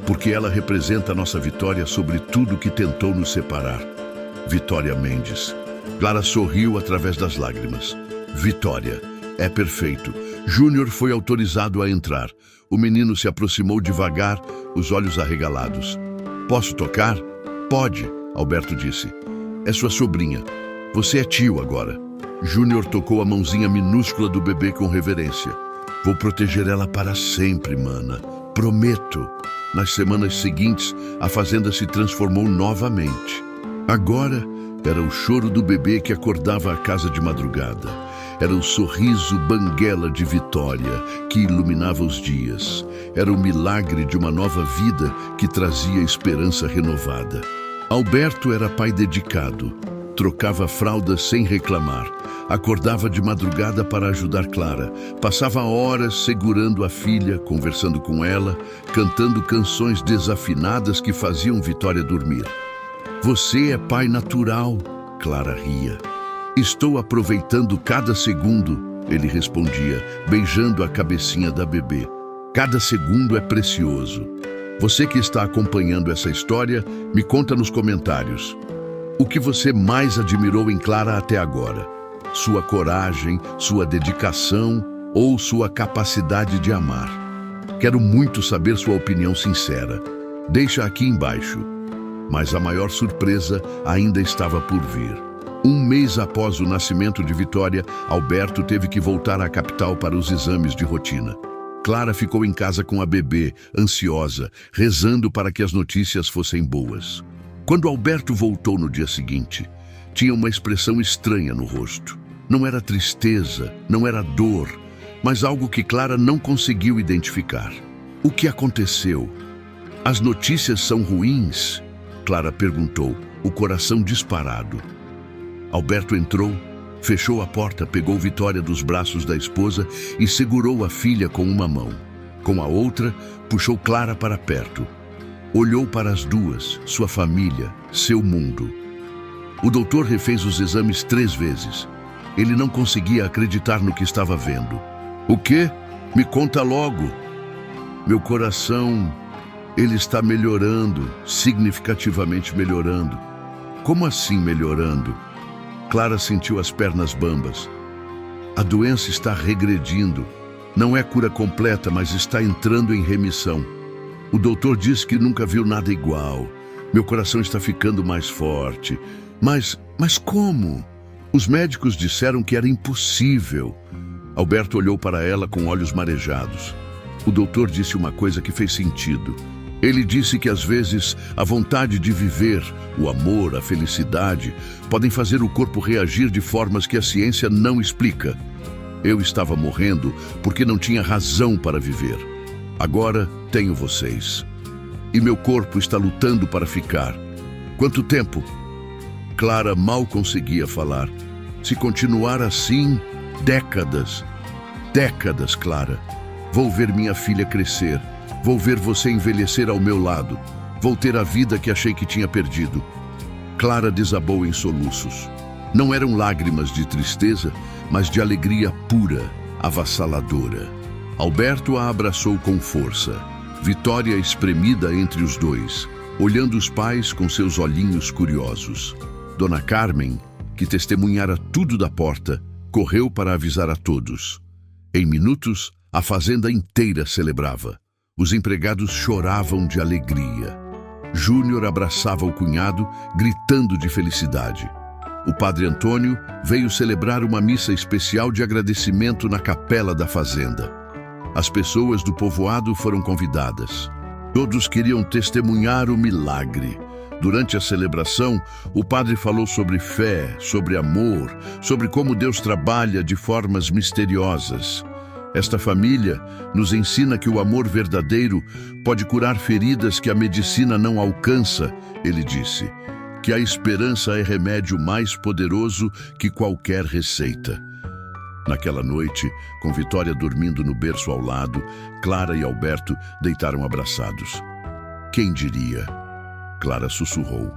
Porque ela representa a nossa vitória sobre tudo que tentou nos separar. Vitória Mendes. Clara sorriu através das lágrimas. Vitória. É perfeito. Júnior foi autorizado a entrar. O menino se aproximou devagar, os olhos arregalados. Posso tocar? Pode, Alberto disse. É sua sobrinha. Você é tio agora. Júnior tocou a mãozinha minúscula do bebê com reverência. Vou proteger ela para sempre, mana. Prometo. Nas semanas seguintes, a fazenda se transformou novamente. Agora, era o choro do bebê que acordava a casa de madrugada. Era o sorriso banguela de Vitória que iluminava os dias. Era o milagre de uma nova vida que trazia esperança renovada. Alberto era pai dedicado. Trocava fraldas sem reclamar. Acordava de madrugada para ajudar Clara. Passava horas segurando a filha, conversando com ela, cantando canções desafinadas que faziam Vitória dormir. Você é pai natural, Clara ria. Estou aproveitando cada segundo, ele respondia, beijando a cabecinha da bebê. Cada segundo é precioso. Você que está acompanhando essa história, me conta nos comentários. O que você mais admirou em Clara até agora? Sua coragem, sua dedicação ou sua capacidade de amar? Quero muito saber sua opinião sincera. Deixa aqui embaixo. Mas a maior surpresa ainda estava por vir. Um mês após o nascimento de Vitória, Alberto teve que voltar à capital para os exames de rotina. Clara ficou em casa com a bebê, ansiosa, rezando para que as notícias fossem boas. Quando Alberto voltou no dia seguinte, tinha uma expressão estranha no rosto. Não era tristeza, não era dor, mas algo que Clara não conseguiu identificar. O que aconteceu? As notícias são ruins? Clara perguntou, o coração disparado. Alberto entrou, fechou a porta, pegou Vitória dos braços da esposa e segurou a filha com uma mão. Com a outra, puxou Clara para perto. Olhou para as duas, sua família, seu mundo. O doutor refez os exames 3 vezes. Ele não conseguia acreditar no que estava vendo. O quê? Me conta logo. Meu coração, ele está melhorando, significativamente melhorando. Como assim melhorando? Clara sentiu as pernas bambas. A doença está regredindo. Não é cura completa, mas está entrando em remissão. O doutor disse que nunca viu nada igual. Meu coração está ficando mais forte. Mas como? Os médicos disseram que era impossível. Alberto olhou para ela com olhos marejados. O doutor disse uma coisa que fez sentido. Ele disse que às vezes a vontade de viver, o amor, a felicidade, podem fazer o corpo reagir de formas que a ciência não explica. Eu estava morrendo porque não tinha razão para viver. Agora tenho vocês. E meu corpo está lutando para ficar. Quanto tempo? Clara mal conseguia falar. Se continuar assim, décadas. Décadas, Clara. Vou ver minha filha crescer. Vou ver você envelhecer ao meu lado. Vou ter a vida que achei que tinha perdido. Clara desabou em soluços. Não eram lágrimas de tristeza, mas de alegria pura, avassaladora. Alberto a abraçou com força. Vitória espremida entre os dois, olhando os pais com seus olhinhos curiosos. Dona Carmen, que testemunhara tudo da porta, correu para avisar a todos. Em minutos, a fazenda inteira celebrava. Os empregados choravam de alegria. Júnior abraçava o cunhado, gritando de felicidade. O padre Antônio veio celebrar uma missa especial de agradecimento na capela da fazenda. As pessoas do povoado foram convidadas. Todos queriam testemunhar o milagre. Durante a celebração, o padre falou sobre fé, sobre amor, sobre como Deus trabalha de formas misteriosas. Esta família nos ensina que o amor verdadeiro pode curar feridas que a medicina não alcança, ele disse. Que a esperança é remédio mais poderoso que qualquer receita. Naquela noite, com Vitória dormindo no berço ao lado, Clara e Alberto deitaram abraçados. Quem diria? Clara sussurrou.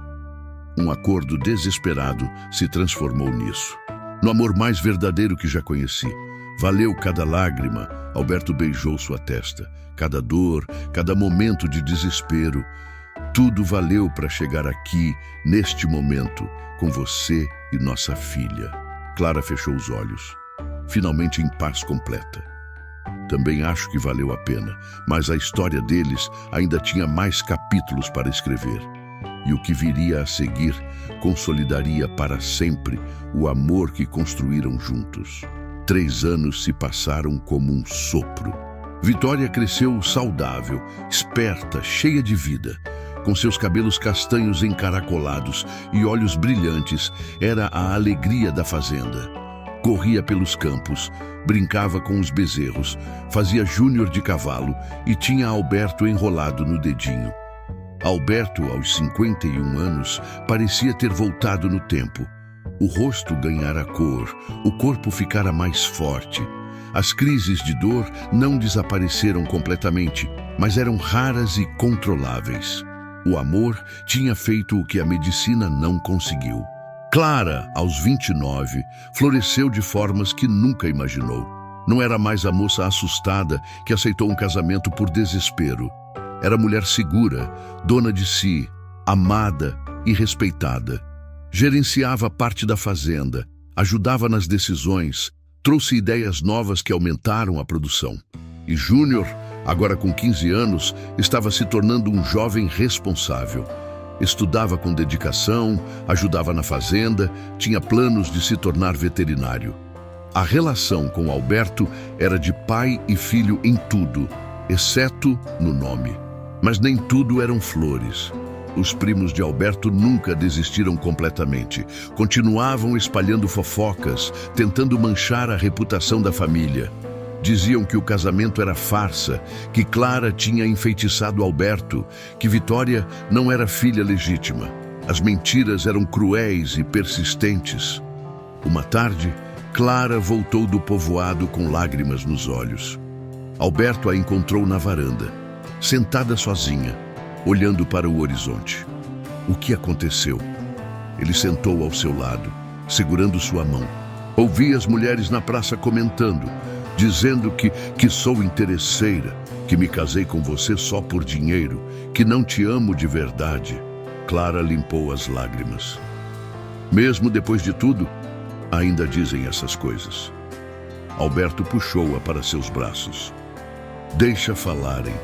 Um acordo desesperado se transformou nisso. No amor mais verdadeiro que já conheci. Valeu cada lágrima, Alberto beijou sua testa. Cada dor, cada momento de desespero. Tudo valeu para chegar aqui, neste momento, com você e nossa filha. Clara fechou os olhos. Finalmente em paz completa. Também acho que valeu a pena, mas a história deles ainda tinha mais capítulos para escrever. E o que viria a seguir consolidaria para sempre o amor que construíram juntos. 3 anos se passaram como um sopro. Vitória cresceu saudável, esperta, cheia de vida. Com seus cabelos castanhos encaracolados e olhos brilhantes, era a alegria da fazenda. Corria pelos campos, brincava com os bezerros, fazia Júnior de cavalo e tinha Alberto enrolado no dedinho. Alberto, aos 51 anos, parecia ter voltado no tempo. O rosto ganhara cor, o corpo ficara mais forte. As crises de dor não desapareceram completamente, mas eram raras e controláveis. O amor tinha feito o que a medicina não conseguiu. Clara, aos 29, floresceu de formas que nunca imaginou. Não era mais a moça assustada que aceitou um casamento por desespero. Era mulher segura, dona de si, amada e respeitada. Gerenciava parte da fazenda, ajudava nas decisões, trouxe ideias novas que aumentaram a produção. E Júnior, agora com 15 anos, estava se tornando um jovem responsável. Estudava com dedicação, ajudava na fazenda, tinha planos de se tornar veterinário. A relação com Alberto era de pai e filho em tudo, exceto no nome. Mas nem tudo eram flores. Os primos de Alberto nunca desistiram completamente. Continuavam espalhando fofocas, tentando manchar a reputação da família. Diziam que o casamento era farsa, que Clara tinha enfeitiçado Alberto, que Vitória não era filha legítima. As mentiras eram cruéis e persistentes. Uma tarde, Clara voltou do povoado com lágrimas nos olhos. Alberto a encontrou na varanda, sentada sozinha, olhando para o horizonte. O que aconteceu? Ele sentou ao seu lado, segurando sua mão. Ouvi as mulheres na praça comentando, dizendo que sou interesseira, que me casei com você só por dinheiro, que não te amo de verdade. Clara limpou as lágrimas. Mesmo depois de tudo, ainda dizem essas coisas. Alberto puxou-a para seus braços. Deixa falarem.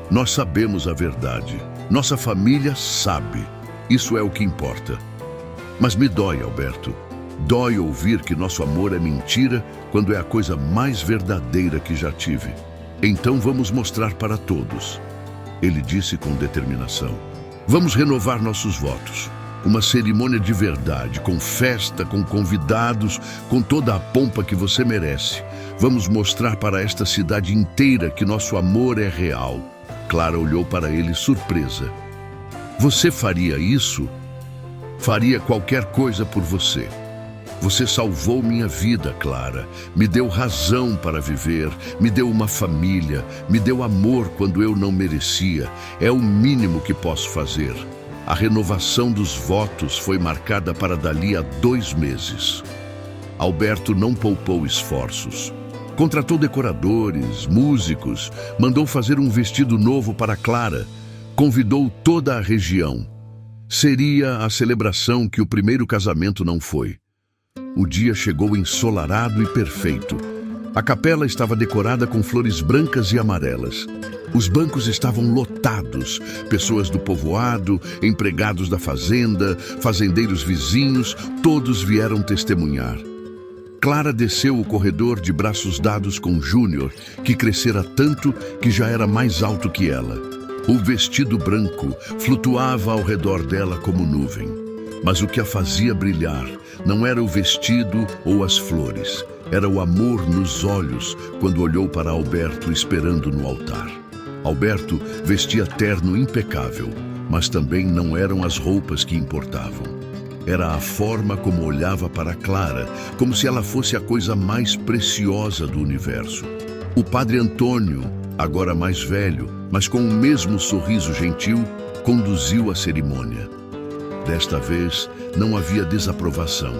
Nós sabemos a verdade. Nossa família sabe. Isso é o que importa. Mas me dói, Alberto. Dói ouvir que nosso amor é mentira quando é a coisa mais verdadeira que já tive. Então vamos mostrar para todos. Ele disse com determinação. Vamos renovar nossos votos. Uma cerimônia de verdade, com festa, com convidados, com toda a pompa que você merece. Vamos mostrar para esta cidade inteira que nosso amor é real. Clara olhou para ele surpresa. Você faria isso? Faria qualquer coisa por você. Você salvou minha vida, Clara. Me deu razão para viver, me deu uma família, me deu amor quando eu não merecia. É o mínimo que posso fazer. A renovação dos votos foi marcada para dali a 2 meses. Alberto não poupou esforços. Contratou decoradores, músicos, mandou fazer um vestido novo para Clara, convidou toda a região. Seria a celebração que o primeiro casamento não foi. O dia chegou ensolarado e perfeito. A capela estava decorada com flores brancas e amarelas. Os bancos estavam lotados, pessoas do povoado, empregados da fazenda, fazendeiros vizinhos, todos vieram testemunhar. Clara desceu o corredor de braços dados com Júnior, que crescera tanto que já era mais alto que ela. O vestido branco flutuava ao redor dela como nuvem. Mas o que a fazia brilhar não era o vestido ou as flores. Era o amor nos olhos quando olhou para Alberto esperando no altar. Alberto vestia terno impecável, mas também não eram as roupas que importavam. Era a forma como olhava para Clara, como se ela fosse a coisa mais preciosa do universo. O padre Antônio, agora mais velho, mas com o mesmo sorriso gentil, conduziu a cerimônia. Desta vez, não havia desaprovação,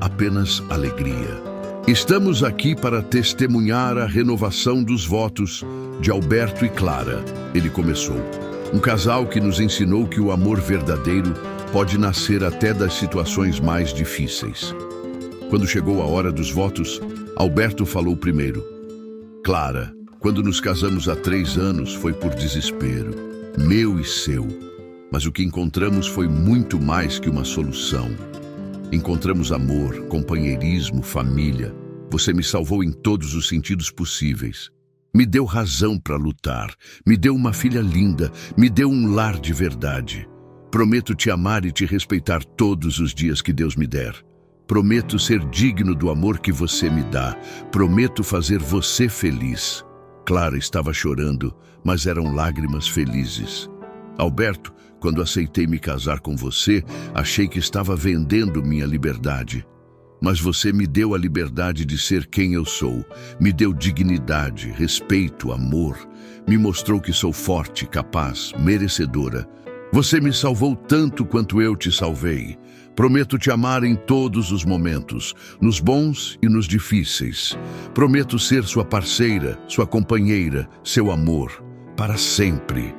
apenas alegria. Estamos aqui para testemunhar a renovação dos votos de Alberto e Clara, ele começou. Um casal que nos ensinou que o amor verdadeiro pode nascer até das situações mais difíceis. Quando chegou a hora dos votos, Alberto falou primeiro. Clara, quando nos casamos há 3 anos foi por desespero, meu e seu. Mas o que encontramos foi muito mais que uma solução. Encontramos amor, companheirismo, família. Você me salvou em todos os sentidos possíveis. Me deu razão para lutar, me deu uma filha linda, me deu um lar de verdade. Prometo te amar e te respeitar todos os dias que Deus me der. Prometo ser digno do amor que você me dá. Prometo fazer você feliz. Clara estava chorando, mas eram lágrimas felizes. Alberto, quando aceitei me casar com você, achei que estava vendendo minha liberdade. Mas você me deu a liberdade de ser quem eu sou. Me deu dignidade, respeito, amor. Me mostrou que sou forte, capaz, merecedora. Você me salvou tanto quanto eu te salvei. Prometo te amar em todos os momentos, nos bons e nos difíceis. Prometo ser sua parceira, sua companheira, seu amor, para sempre.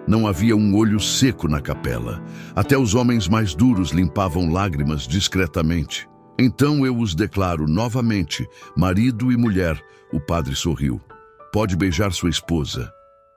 Não havia um olho seco na capela. Até os homens mais duros limpavam lágrimas discretamente. Então eu os declaro novamente, marido e mulher. O padre sorriu. Pode beijar sua esposa.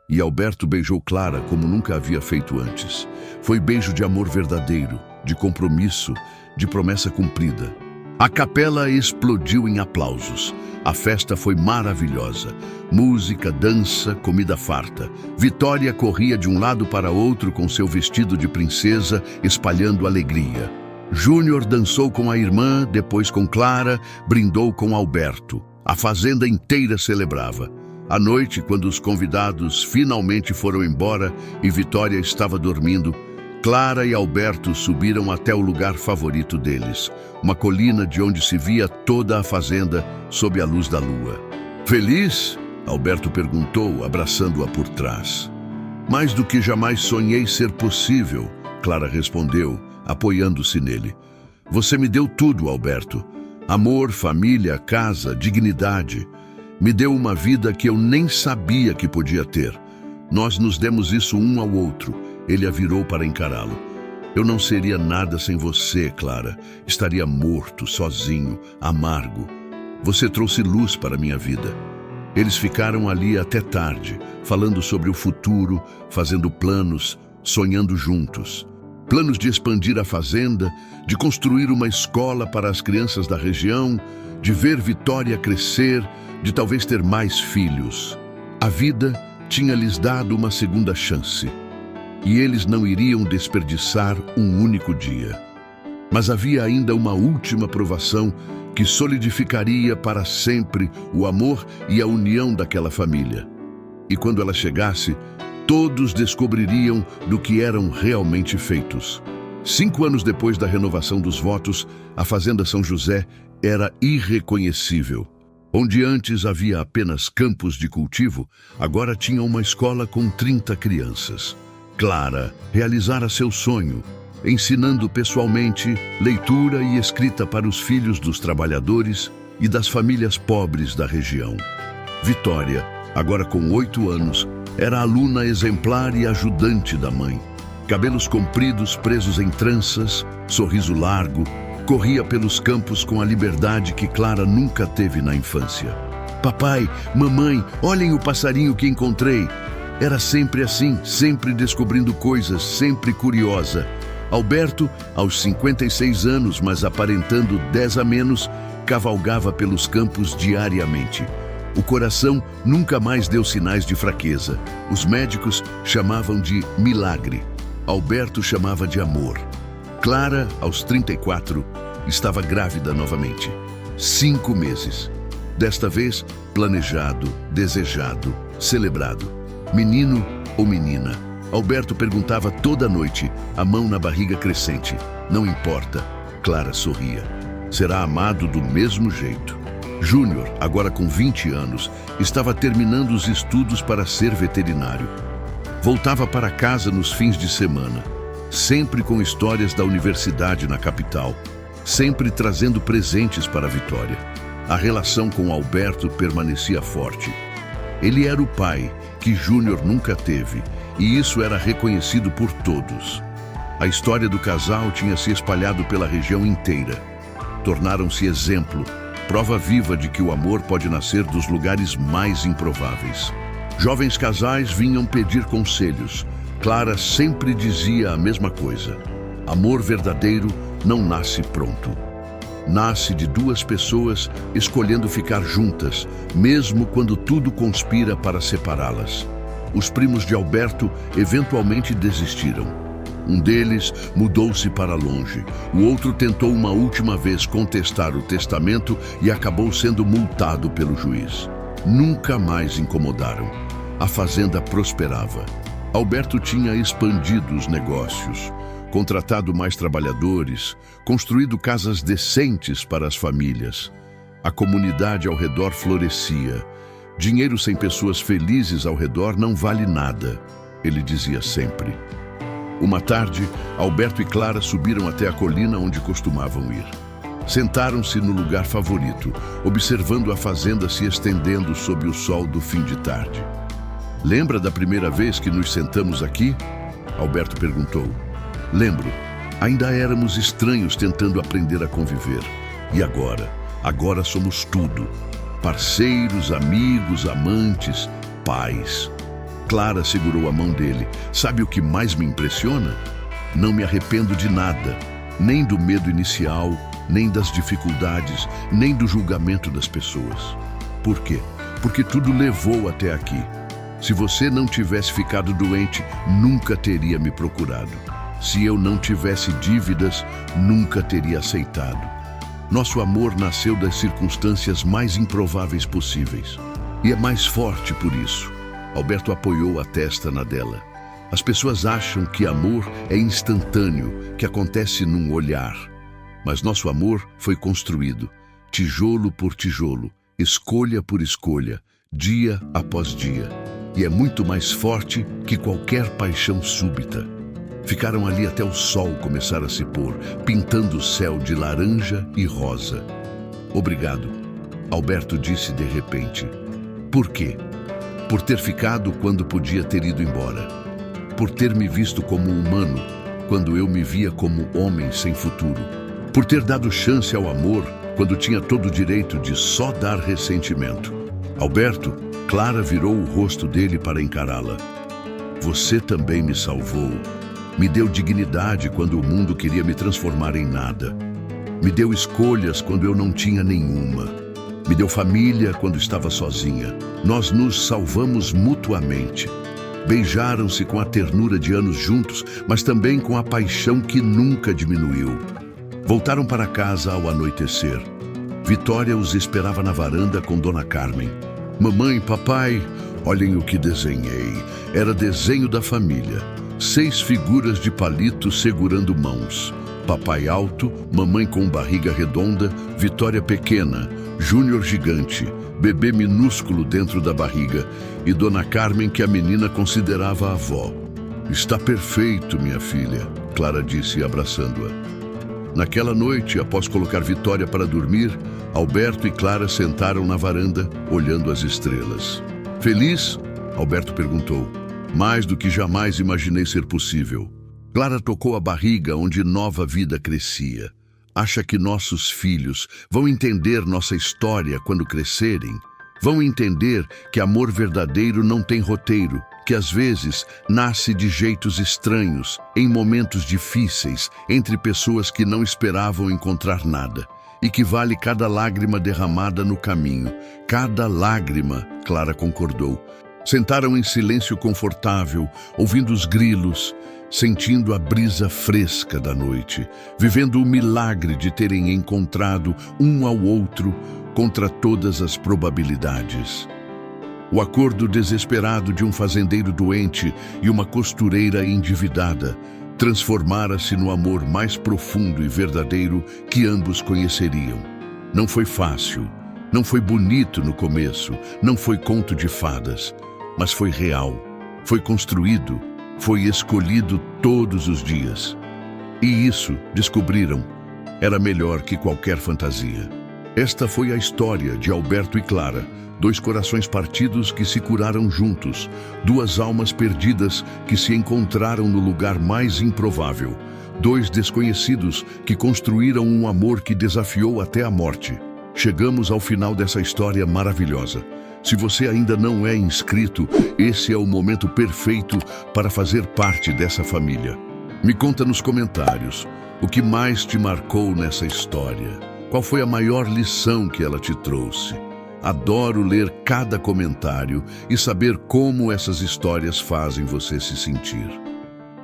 E Alberto beijou Clara como nunca havia feito antes. Foi beijo de amor verdadeiro, de compromisso, de promessa cumprida. A capela explodiu em aplausos. A festa foi maravilhosa. Música, dança, comida farta. Vitória corria de um lado para outro com seu vestido de princesa, espalhando alegria. Júnior dançou com a irmã, depois com Clara, brindou com Alberto. A fazenda inteira celebrava. À noite, quando os convidados finalmente foram embora e Vitória estava dormindo, Clara e Alberto subiram até o lugar favorito deles, uma colina de onde se via toda a fazenda sob a luz da lua. Feliz? Alberto perguntou, abraçando-a por trás. Mais do que jamais sonhei ser possível, Clara respondeu, apoiando-se nele. Você me deu tudo, Alberto. Amor, família, casa, dignidade. Me deu uma vida que eu nem sabia que podia ter. Nós nos demos isso um ao outro. Ele a virou para encará-lo. Eu não seria nada sem você, Clara. Estaria morto, sozinho, amargo. Você trouxe luz para minha vida. Eles ficaram ali até tarde, falando sobre o futuro, fazendo planos, sonhando juntos. Planos de expandir a fazenda, de construir uma escola para as crianças da região, de ver Vitória crescer, de talvez ter mais filhos. A vida tinha lhes dado uma segunda chance. E eles não iriam desperdiçar um único dia. Mas havia ainda uma última provação que solidificaria para sempre o amor e a união daquela família. E quando ela chegasse, todos descobririam do que eram realmente feitos. 5 anos depois da renovação dos votos, a Fazenda São José era irreconhecível. Onde antes havia apenas campos de cultivo, agora tinha uma escola com 30 crianças. Clara realizara seu sonho, ensinando pessoalmente leitura e escrita para os filhos dos trabalhadores e das famílias pobres da região. Vitória, agora com 8 anos, era aluna exemplar e ajudante da mãe. Cabelos compridos presos em tranças, sorriso largo, corria pelos campos com a liberdade que Clara nunca teve na infância. Papai, mamãe, olhem o passarinho que encontrei. Era sempre assim, sempre descobrindo coisas, sempre curiosa. Alberto, aos 56 anos, mas aparentando 10 a menos, cavalgava pelos campos diariamente. O coração nunca mais deu sinais de fraqueza. Os médicos chamavam de milagre. Alberto chamava de amor. Clara, aos 34, estava grávida novamente. 5 meses. Desta vez, planejado, desejado, celebrado. Menino ou menina? Alberto perguntava toda noite, a mão na barriga crescente. Não importa. Clara sorria. Será amado do mesmo jeito. Júnior, agora com 20 anos, estava terminando os estudos para ser veterinário. Voltava para casa nos fins de semana, sempre com histórias da universidade na capital, sempre trazendo presentes para a Vitória. A relação com Alberto permanecia forte. Ele era o pai que Júnior nunca teve, e isso era reconhecido por todos. A história do casal tinha se espalhado pela região inteira. Tornaram-se exemplo, prova viva de que o amor pode nascer dos lugares mais improváveis. Jovens casais vinham pedir conselhos. Clara sempre dizia a mesma coisa. Amor verdadeiro não nasce pronto. Nasce de 2 pessoas escolhendo ficar juntas, mesmo quando tudo conspira para separá-las. Os primos de Alberto eventualmente desistiram. Um deles mudou-se para longe. O outro tentou uma última vez contestar o testamento e acabou sendo multado pelo juiz. Nunca mais incomodaram. A fazenda prosperava. Alberto tinha expandido os negócios. contratado mais trabalhadores, construído casas decentes para as famílias. A comunidade ao redor florescia. Dinheiro sem pessoas felizes ao redor não vale nada, ele dizia sempre. Uma tarde, Alberto e Clara subiram até a colina onde costumavam ir. Sentaram-se no lugar favorito, observando a fazenda se estendendo sob o sol do fim de tarde. Lembra da primeira vez que nos sentamos aqui? Alberto perguntou. Lembro. Ainda éramos estranhos tentando aprender a conviver. E agora? Agora somos tudo. Parceiros, amigos, amantes, pais. Clara segurou a mão dele. Sabe o que mais me impressiona? Não me arrependo de nada, nem do medo inicial, nem das dificuldades, nem do julgamento das pessoas. Por quê? Porque tudo levou até aqui. Se você não tivesse ficado doente, nunca teria me procurado. Se eu não tivesse dívidas, nunca teria aceitado. Nosso amor nasceu das circunstâncias mais improváveis possíveis. E é mais forte por isso. Alberto apoiou a testa na dela. As pessoas acham que amor é instantâneo, que acontece num olhar. Mas nosso amor foi construído, tijolo por tijolo, escolha por escolha, dia após dia. E é muito mais forte que qualquer paixão súbita. Ficaram ali até o sol começar a se pôr, pintando o céu de laranja e rosa. Obrigado, Alberto disse de repente. Por quê? Por ter ficado quando podia ter ido embora. Por ter me visto como humano, quando eu me via como homem sem futuro. Por ter dado chance ao amor, quando tinha todo o direito de só dar ressentimento. Alberto, Clara virou o rosto dele para encará-la. Você também me salvou. Me deu dignidade quando o mundo queria me transformar em nada. Me deu escolhas quando eu não tinha nenhuma. Me deu família quando estava sozinha. Nós nos salvamos mutuamente. Beijaram-se com a ternura de anos juntos, mas também com a paixão que nunca diminuiu. Voltaram para casa ao anoitecer. Vitória os esperava na varanda com Dona Carmen. Mamãe, papai, olhem o que desenhei. Era desenho da família. 6 figuras de palito segurando mãos. Papai alto, mamãe com barriga redonda, Vitória pequena, Júnior gigante, bebê minúsculo dentro da barriga e Dona Carmen que a menina considerava a avó. Está perfeito, minha filha, Clara disse abraçando-a. Naquela noite, após colocar Vitória para dormir, Alberto e Clara sentaram na varanda, olhando as estrelas. Feliz? Alberto perguntou. Mais do que jamais imaginei ser possível. Clara tocou a barriga onde nova vida crescia. Acha que nossos filhos vão entender nossa história quando crescerem? Vão entender que amor verdadeiro não tem roteiro, que às vezes nasce de jeitos estranhos, em momentos difíceis, entre pessoas que não esperavam encontrar nada, e que vale cada lágrima derramada no caminho. Cada lágrima, Clara concordou. Sentaram em silêncio confortável, ouvindo os grilos, sentindo a brisa fresca da noite, vivendo o milagre de terem encontrado um ao outro contra todas as probabilidades. O acordo desesperado de um fazendeiro doente e uma costureira endividada transformara-se no amor mais profundo e verdadeiro que ambos conheceriam. Não foi fácil, não foi bonito no começo, não foi conto de fadas, mas foi real, foi construído, foi escolhido todos os dias. E isso, descobriram, era melhor que qualquer fantasia. Esta foi a história de Alberto e Clara, 2 corações partidos que se curaram juntos, 2 almas perdidas que se encontraram no lugar mais improvável, 2 desconhecidos que construíram um amor que desafiou até a morte. Chegamos ao final dessa história maravilhosa. Se você ainda não é inscrito, esse é o momento perfeito para fazer parte dessa família. Me conta nos comentários o que mais te marcou nessa história. Qual foi a maior lição que ela te trouxe? Adoro ler cada comentário e saber como essas histórias fazem você se sentir.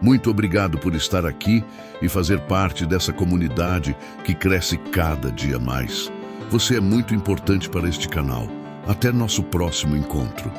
Muito obrigado por estar aqui e fazer parte dessa comunidade que cresce cada dia mais. Você é muito importante para este canal. Até nosso próximo encontro.